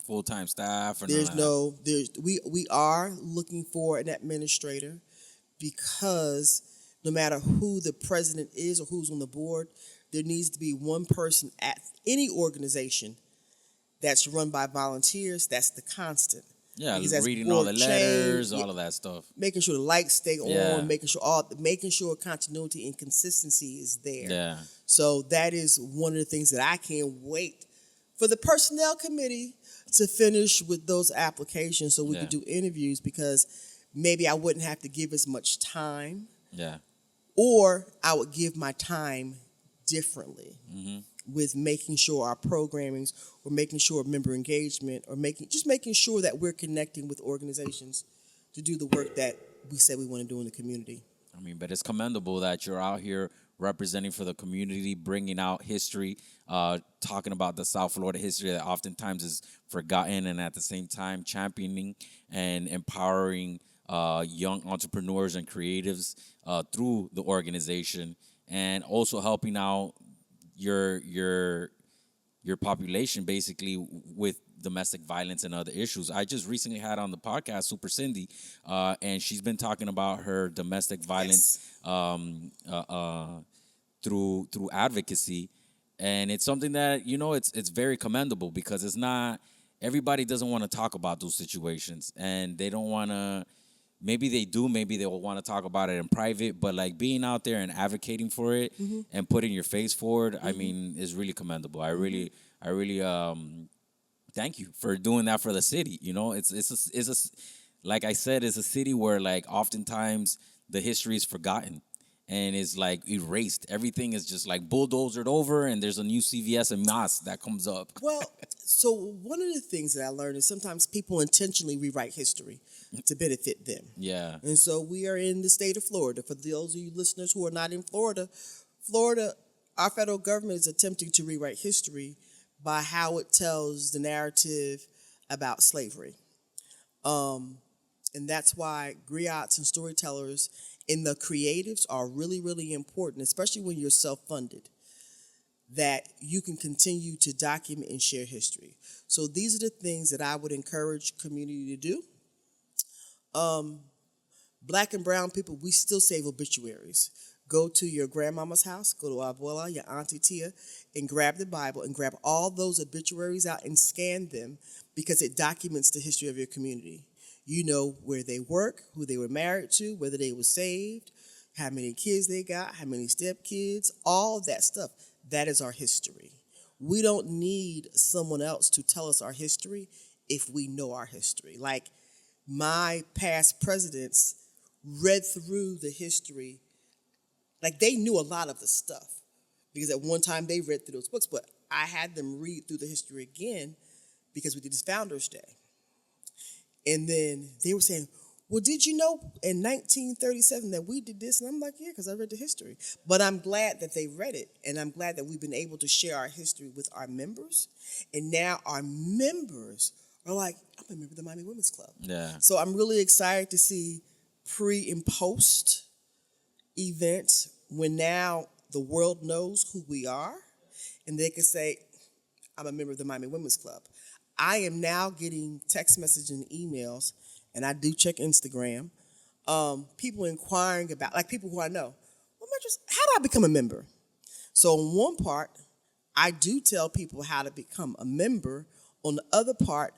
full-time staff. We are looking for an administrator, because no matter who the president is or who's on the board, there needs to be one person at any organization that's run by volunteers. That's the constant. Yeah, because as reading all the board letters, change, all of that stuff. making sure the lights stay Yeah. on, making sure continuity and consistency is there. Yeah. So that is one of the things that I can't wait for the personnel committee to finish with those applications so we Yeah. could do interviews, because maybe I wouldn't have to give as much time, Yeah. or I would give my time differently Mm-hmm. with making sure our programmings, or making sure member engagement, or making sure that we're connecting with organizations to do the work that we say we want to do in the community. I mean, but it's commendable that you're out here representing for the community, bringing out history, talking about the South Florida history that oftentimes is forgotten, and at the same time championing and empowering young entrepreneurs and creatives through the organization, and also helping out your population basically with domestic violence and other issues. I just recently had on the podcast Super Cindy, and she's been talking about her domestic violence through advocacy, and it's something that it's very commendable, because it's not everybody doesn't want to talk about those situations, and they don't want to. Maybe they do. Maybe they will want to talk about it in private. But like being out there and advocating for it and putting your face forward, I mean, is really commendable. I really thank you for doing that for the city. It's like I said, it's a city where like oftentimes the history is forgotten and is like erased. Everything is just like bulldozered over, and there's a new CVS and Mas that comes up. Well, so one of the things that I learned is sometimes people intentionally rewrite history to benefit them. Yeah. And so we are in the state of Florida. For those of you listeners who are not in Florida, our federal government is attempting to rewrite history by how it tells the narrative about slavery. And that's why griots and storytellers and the creatives are really, really important, especially when you're self-funded, that you can continue to document and share history. So these are the things that I would encourage community to do. Black and brown people, we still save obituaries. Go to your grandmama's house, go to abuela, your auntie Tia, and grab the Bible and grab all those obituaries out and scan them, because it documents the history of your community. You know where they work, who they were married to, whether they were saved, how many kids they got, how many stepkids, all that stuff. That is our history. We don't need someone else to tell us our history if we know our history. Like, my past presidents read through the history, like they knew a lot of the stuff, because at one time they read through those books, but I had them read through the history again because we did this Founders Day. And then they were saying, well, did you know in 1937 that we did this? And I'm like, yeah, because I read the history. But I'm glad that they read it, and I'm glad that we've been able to share our history with our members. And now our members are like, I'm a member of the Miami Women's Club. Yeah. So I'm really excited to see pre and post events when now the world knows who we are, and they can say, I'm a member of the Miami Women's Club. I am now getting text messages and emails, and I do check Instagram, people inquiring about, like people who I know, well, how do I become a member? So on one part, I do tell people how to become a member. On the other part,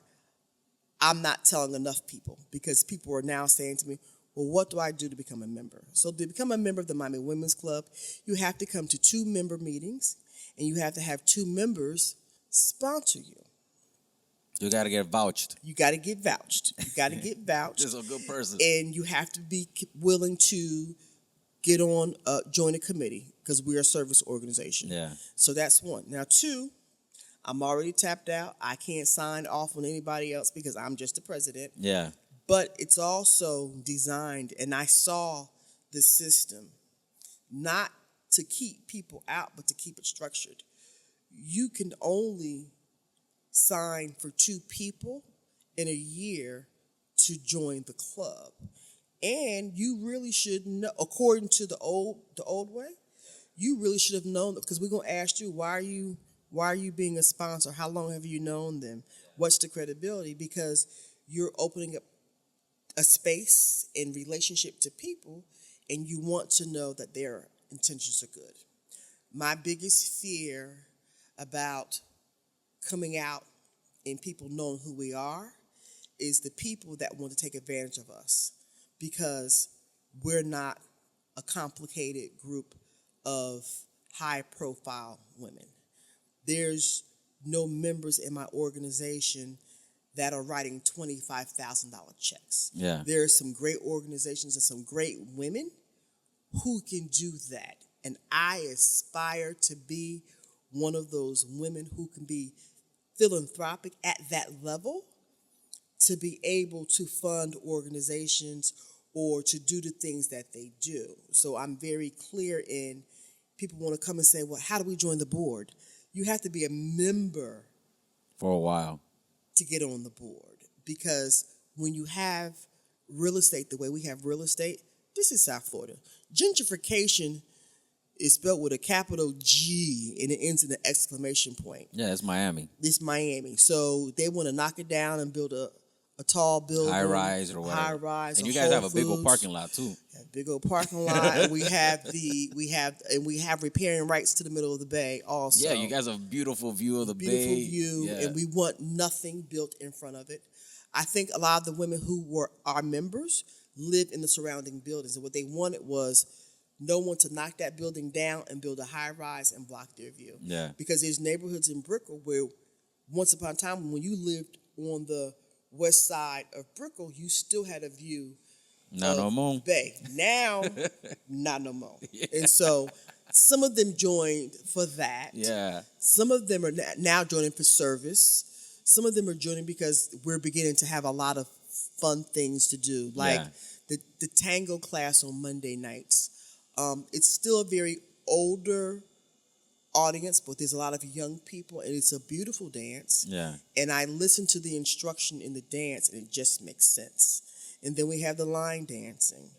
I'm not telling enough people, because people are now saying to me, well, what do I do to become a member? So to become a member of the Miami Women's Club, you have to come to 2 member meetings, and you have to have 2 members sponsor you. You got to get vouched. You got to get vouched. You got to get vouched. Just a good person. And you have to be willing to get on, join a committee, because we're a service organization. Yeah. So that's 1. Now 2, I'm already tapped out. I can't sign off on anybody else because I'm just the president. Yeah. But it's also designed, and I saw the system, not to keep people out, but to keep it structured. You can only sign for 2 people in a year to join the club. And you really should know, according to the old way, you really should have known, because we're going to ask you, why are you being a sponsor? How long have you known them? What's the credibility? Because you're opening up a space in relationship to people, and you want to know that their intentions are good. My biggest fear about coming out and people knowing who we are is the people that want to take advantage of us because we're not a complicated group of high-profile women. There's no members in my organization that are writing $25,000 checks. Yeah. There are some great organizations and some great women who can do that. And I aspire to be one of those women who can be philanthropic at that level to be able to fund organizations or to do the things that they do. So I'm very clear in people want to come and say, well, how do we join the board? You have to be a member For a while. to get on the board, because when you have real estate the way we have real estate, this is South Florida. Gentrification is spelled with a capital G and it ends in an exclamation point. Yeah, it's Miami. It's Miami. So they want to knock it down and build a tall building. High rise or whatever. High rise. And a you guys Whole have a big old Foods. parking lot too. Yeah, big old parking lot. And we have repairing rights to the middle of the bay also. Yeah, you guys have a beautiful view of the Beautiful bay. view, Yeah. and we want nothing built in front of it. I think a lot of the women who were our members lived in the surrounding buildings, and what they wanted was no one to knock that building down and build a high rise and block their view. Yeah. Because there's neighborhoods in Brickell where once upon a time when you lived on the west side of Brickell, you still had a view Not of no more. the bay. Now, not no more. And so some of them joined for that. Yeah. Some of them are now joining for service. Some of them are joining because we're beginning to have a lot of fun things to do, like Yeah. the tango class on Monday nights. It's still a very older audience, but there's a lot of young people, and it's a beautiful dance. Yeah. And I listen to the instruction in the dance, and it just makes sense. And then we have the line dancing.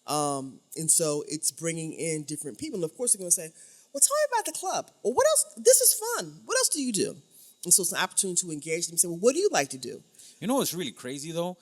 And so it's bringing in different people. And of course, they're going to say, well, tell me about the club. Or what else? This is fun. What else do you do? And so it's an opportunity to engage them and say, well, what do you like to do? You know what's really crazy though,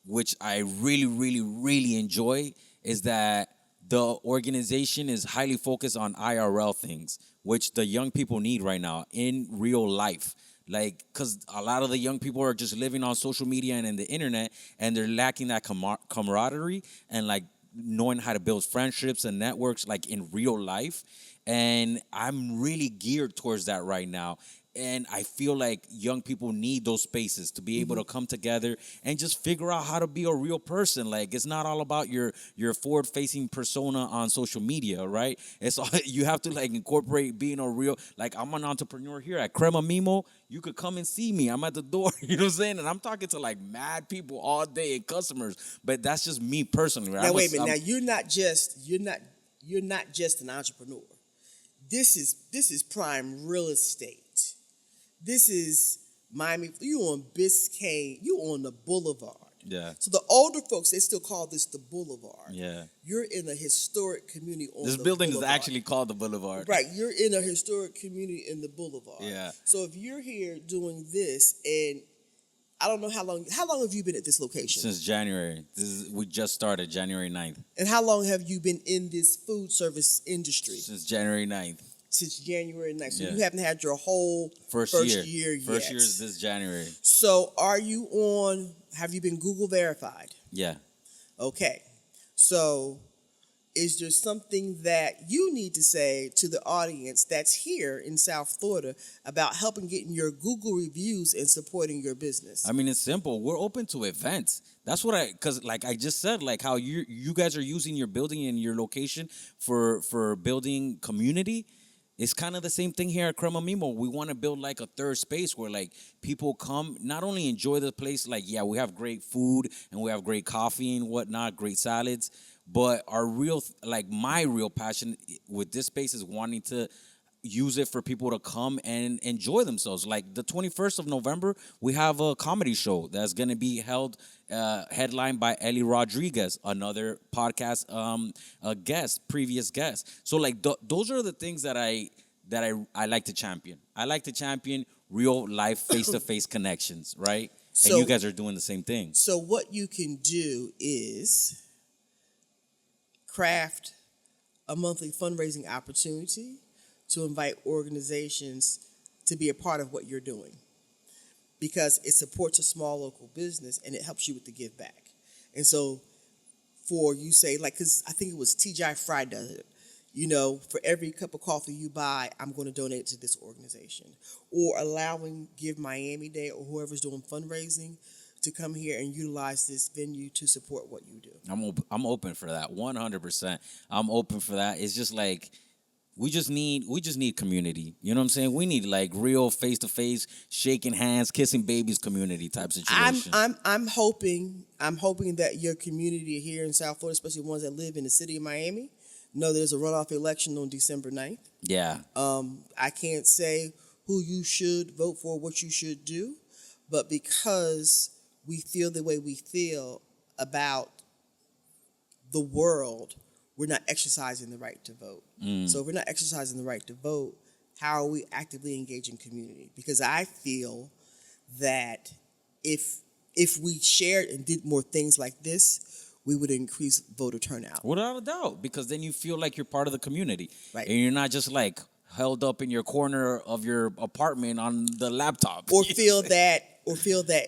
which I really, really, really enjoy, is that the organization is highly focused on IRL things, which the young people need right now in real life. Like, because a lot of the young people are just living on social media and in the internet, and they're lacking that camaraderie and like knowing how to build friendships and networks like in real life. And I'm really geared towards that right now. And I feel like young people need those spaces to be able to come together and just figure out how to be a real person. Like, it's not all about your forward-facing persona on social media, right? It's all, you have to like incorporate being a real, like, I'm an entrepreneur here at Crema Mimo. You could come and see me. I'm at the door, you know what I'm saying? And I'm talking to like mad people all day and customers. But that's just me personally, right? Now, wait a minute. Now, you're not just an entrepreneur. This is prime real estate. This is Miami. You on Biscayne. You on the boulevard. Yeah. So the older folks, they still call this the boulevard. Yeah. You're in a historic community on This the building boulevard. is actually called the Boulevard. Right. You're in a historic community in the boulevard. Yeah. So if you're here doing this, and I don't know how long have you been at this location? Since January. We just started January 9th. And how long have you been in this food service industry? Since January 9th. Since January 9th. So Yeah. you haven't had your whole First year yet. First year is this January. So have you been Google verified? Yeah. Okay. So is there something that you need to say to the audience that's here in South Florida about helping getting your Google reviews and supporting your business? I mean, it's simple. We're open to events. That's what because like I just said, like how you guys are using your building and your location for building community. It's kind of the same thing here at Crema Mimo. We want to build like a third space where like people come, not only enjoy the place, like, yeah, we have great food and we have great coffee and whatnot, great salads, but my real passion with this space is wanting to use it for people to come and enjoy themselves. Like the 21st of November, we have a comedy show that's going to be held, headlined by Ellie Rodriguez, another podcast previous guest. So like those are the things that I like to champion. I like to champion real life face-to-face connections, right? So, and you guys are doing the same thing. So what you can do is craft a monthly fundraising opportunity to invite organizations to be a part of what you're doing. because it supports a small local business and it helps you with the give back. And so for you say, like, because I think it was TGI Friday does it, for every cup of coffee you buy, I'm going to donate it to this organization. Or allowing Give Miami Day or whoever's doing fundraising to come here and utilize this venue to support what you do. I'm open for that, 100%. I'm open for that. It's just like we just need community. You know what I'm saying? We need like real face to face, shaking hands, kissing babies, community type situation. I'm hoping that your community here in South Florida, especially ones that live in the city of Miami, know there's a runoff election on December 9th. Yeah. I can't say who you should vote for, what you should do, but because we feel the way we feel about the world, we're not exercising the right to vote. So if we're not exercising the right to vote, how are we actively engaging community? Because I feel that if we shared and did more things like this, we would increase voter turnout. Without a doubt, because then you feel like you're part of the community. Right. And you're not just like held up in your corner of your apartment on the laptop. Or feel that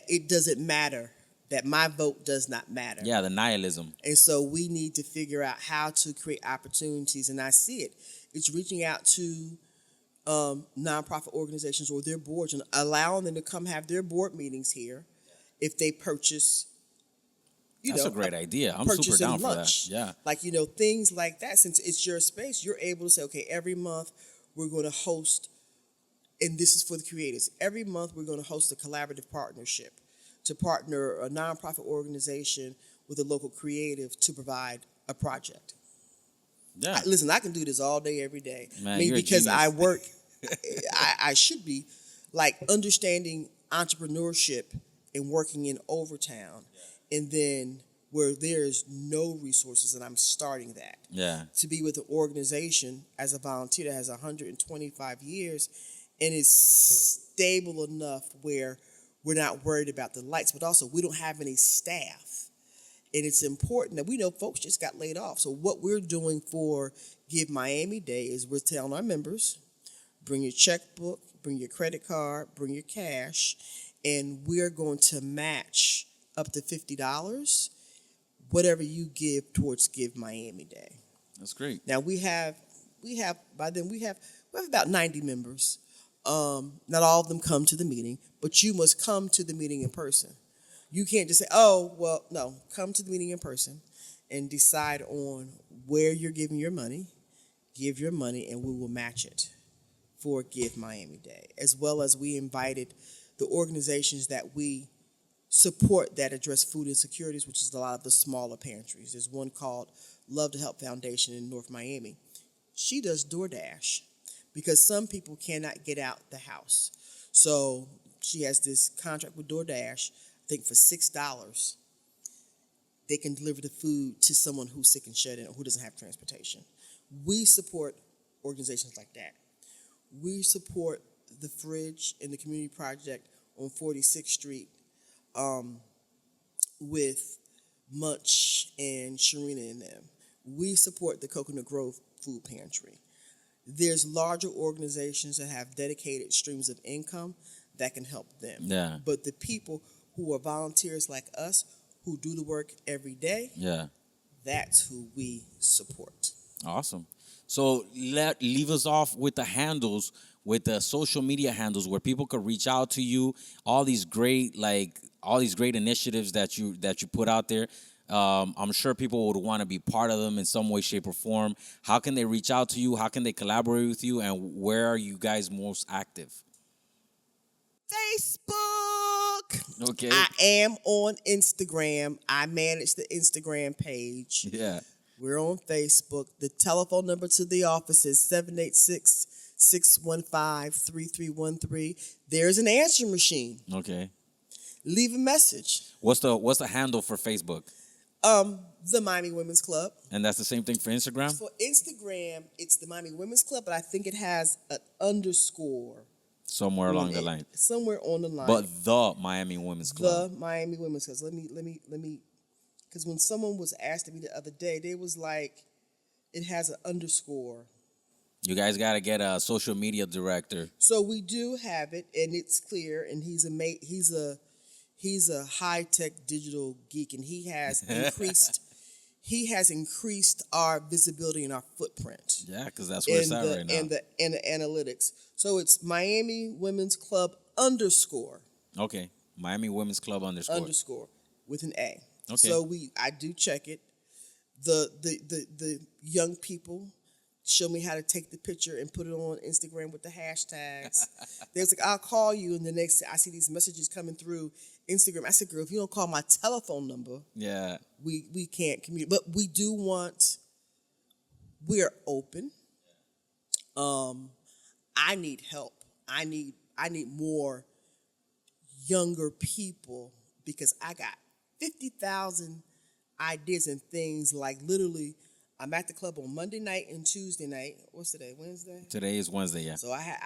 it doesn't matter, that my vote does not matter. Yeah, the nihilism. And so we need to figure out how to create opportunities. And I see it. It's reaching out to nonprofit organizations or their boards and allowing them to come have their board meetings here if they purchase. That's a great idea. I'm super down for that. Yeah. Like, things like that. Since it's your space, you're able to say, okay, every month we're going to host, and this is for the creators, every month we're going to host a collaborative partnership to partner a nonprofit organization with a local creative to provide a project. Yeah. Listen, I can do this all day, every day. Man, you're a because genius. I work, I should be, like, understanding entrepreneurship and working in Overtown. And then where there's no resources, and I'm starting that. Yeah. To be with an organization as a volunteer that has 125 years and is stable enough where we're not worried about the lights, but also we don't have any staff. And it's important that we know folks just got laid off. So what we're doing for Give Miami Day is we're telling our members, bring your checkbook, bring your credit card, bring your cash, and we're going to match up to $50, whatever you give towards Give Miami Day. That's great. Now we have about 90 members. Not all of them come to the meeting, but you must come to the meeting in person. You can't just say, oh, well, no, come to the meeting in person and decide on where you're giving your money, give your money, and we will match it for Give Miami Day. As well as we invited the organizations that we support that address food insecurities, which is a lot of the smaller pantries. There's one called Love to Help Foundation in North Miami. She does DoorDash because some people cannot get out the house. So she has this contract with DoorDash, I think for $6. They can deliver the food to someone who's sick and shut in or who doesn't have transportation. We support organizations like that. We support the Fridge and the Community Project on 46th Street with Munch and Sharina and them. We support the Coconut Grove Food Pantry. There's larger organizations that have dedicated streams of income that can help them. Yeah. But the people who are volunteers like us, who do the work every day, that's who we support. Awesome. So leave us off with the handles, with the social media handles where people could reach out to you, all these great initiatives that you put out there. I'm sure people would want to be part of them in some way, shape, or form. How can they reach out to you? How can they collaborate with you? And where are you guys most active? Facebook. Okay. I am on Instagram. I manage the Instagram page. Yeah. We're on Facebook. The telephone number to the office is 786-615-3313. There's an answering machine. Okay. Leave a message. What's the handle for Facebook? The Miami Women's Club. And that's the same thing for Instagram? For Instagram, it's the Miami Women's Club, but I think it has an underscore. Somewhere along the line. Somewhere on the line. But the Miami Women's Club. The Miami Women's Club. Let me, because when someone was asked me the other day, they was like, it has an underscore. You guys got to get a social media director. So we do have it, and it's clear. And he's a high tech digital geek, and he has increased our visibility and our footprint. Yeah, because that's where it's at right now. And the analytics. So it's Miami Women's Club _ Okay, Miami Women's Club _ with an A. Okay. So I do check it. The young people show me how to take the picture and put it on Instagram with the hashtags. They was like, I'll call you, and the next I see these messages coming through Instagram. I said, girl, if you don't call my telephone number, we can't communicate. But we do want. We're open. I need help. I need more younger people because I got 50,000 ideas and things. Like literally, I'm at the club on Monday night and Tuesday night. What's today? Wednesday? Today is Wednesday, yeah. So I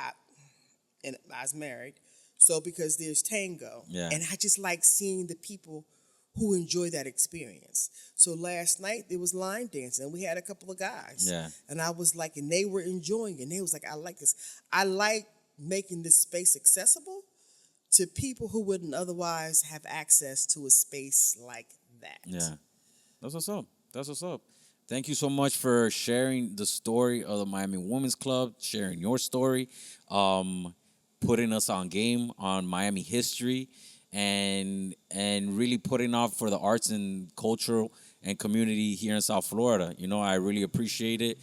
was married. So because there's tango. Yeah. And I just like seeing the people who enjoy that experience. So last night there was line dancing and we had a couple of guys. Yeah. And I was like, and they were enjoying it. And they was like, I like this. I like making this space accessible to people who wouldn't otherwise have access to a space like that. Yeah. That's what's up. Thank you so much for sharing the story of the Miami Women's Club, sharing your story, putting us on game on Miami history, and really putting out for the arts and cultural and community here in South Florida. You know, I really appreciate it.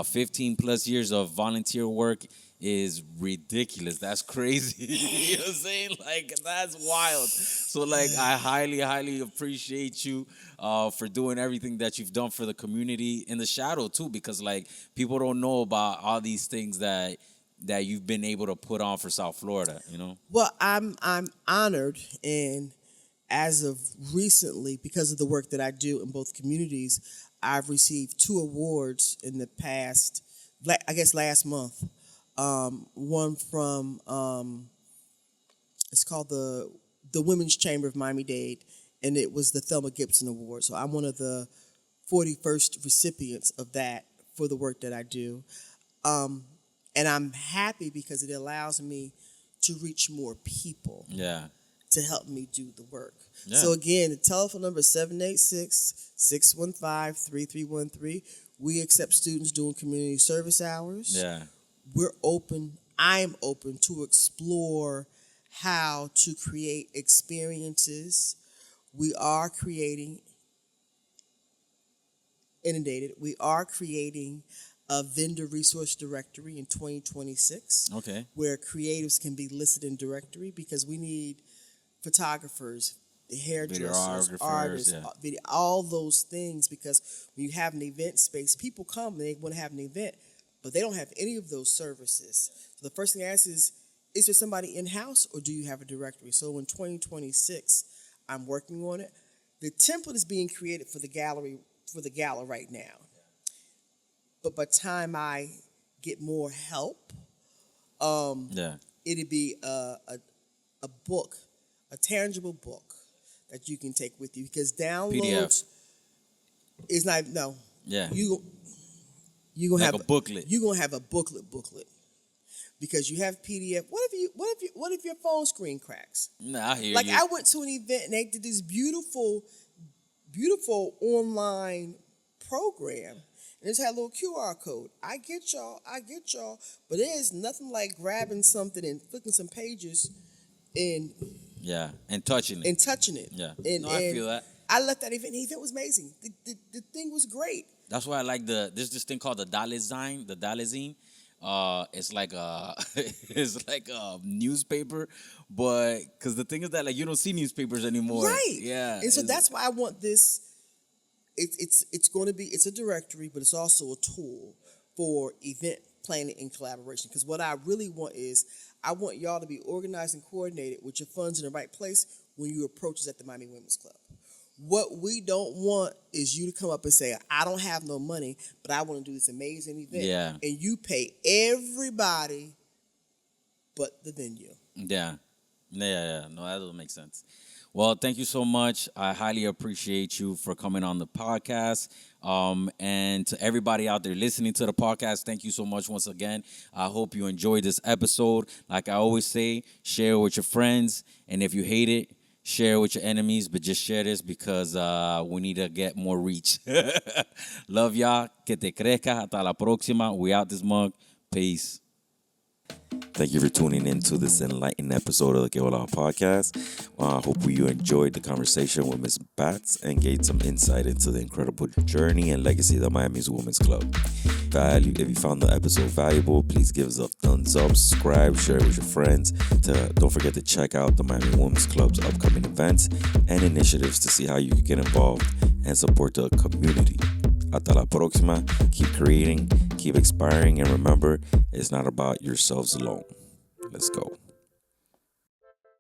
15 plus years of volunteer work is ridiculous. That's crazy. You know what I'm saying? Like, that's wild. So, like, I highly, highly appreciate you for doing everything that you've done for the community in the shadow, too, because, like, people don't know about all these things that you've been able to put on for South Florida, you know? Well, I'm honored, and as of recently, because of the work that I do in both communities, I've received 2 awards in the past, I guess last month. One from it's called the Women's Chamber of Miami-Dade, and it was the Thelma Gibson Award. So I'm one of the 41st recipients of that for the work that I do. And I'm happy because it allows me to reach more people. Yeah. To help me do the work. Yeah. So again, the telephone number is 786-615-3313. We accept students doing community service hours. Yeah. We're open. I'm open to explore how to create experiences. We are creating a vendor resource directory in 2026. Okay. Where creatives can be listed in directory because we need photographers, hairdressers, artists, all those things, because when you have an event space, people come and they want to have an event, but they don't have any of those services. So the first thing I ask is there somebody in-house or do you have a directory? So in 2026, I'm working on it. The template is being created for the gala right now. But by the time I get more help, it'd be a book, a tangible book that you can take with you, because downloads PDF. Is not Yeah. you gonna like have a booklet. You're gonna have a booklet because you have PDF. What if your phone screen cracks? Nah, I hear Like you. I went to an event and they did this beautiful online program. And it had a little QR code. I get y'all. But there's nothing like grabbing something and flicking some pages and touching it. Yeah. I feel that. I left that event. The event was amazing. The thing was great. That's why I like there's this thing called the Dalezine. It's like a newspaper, but because the thing is that, like, you don't see newspapers anymore. Right. Yeah. And so that's why I want this. It's going to be, it's a directory, but it's also a tool for event planning and collaboration. Because what I really want is, I want y'all to be organized and coordinated with your funds in the right place when you approach us at the Miami Women's Club. What we don't want is you to come up and say, I don't have no money, but I want to do this amazing event. Yeah. And you pay everybody but the venue. Yeah. No, that doesn't make sense. Well, thank you so much. I highly appreciate you for coming on the podcast. And to everybody out there listening to the podcast, thank you so much once again. I hope you enjoyed this episode. Like I always say, share it with your friends. And if you hate it, share it with your enemies. But just share this because we need to get more reach. Love y'all. Que te crezca. Hasta la próxima. We out this mug. Peace. Thank you for tuning in to this enlightening episode of the Que Bola Podcast. I hope you enjoyed the conversation with Ms. Batts and gained some insight into the incredible journey and legacy of the Miami's Women's Club. If you found the episode valuable, please give us a thumbs up, subscribe, share it with your friends. Don't forget to check out the Miami Women's Club's upcoming events and initiatives to see how you can get involved and support the community. Hasta la próxima. Keep creating, keep inspiring, and remember, it's not about yourselves alone. Let's go.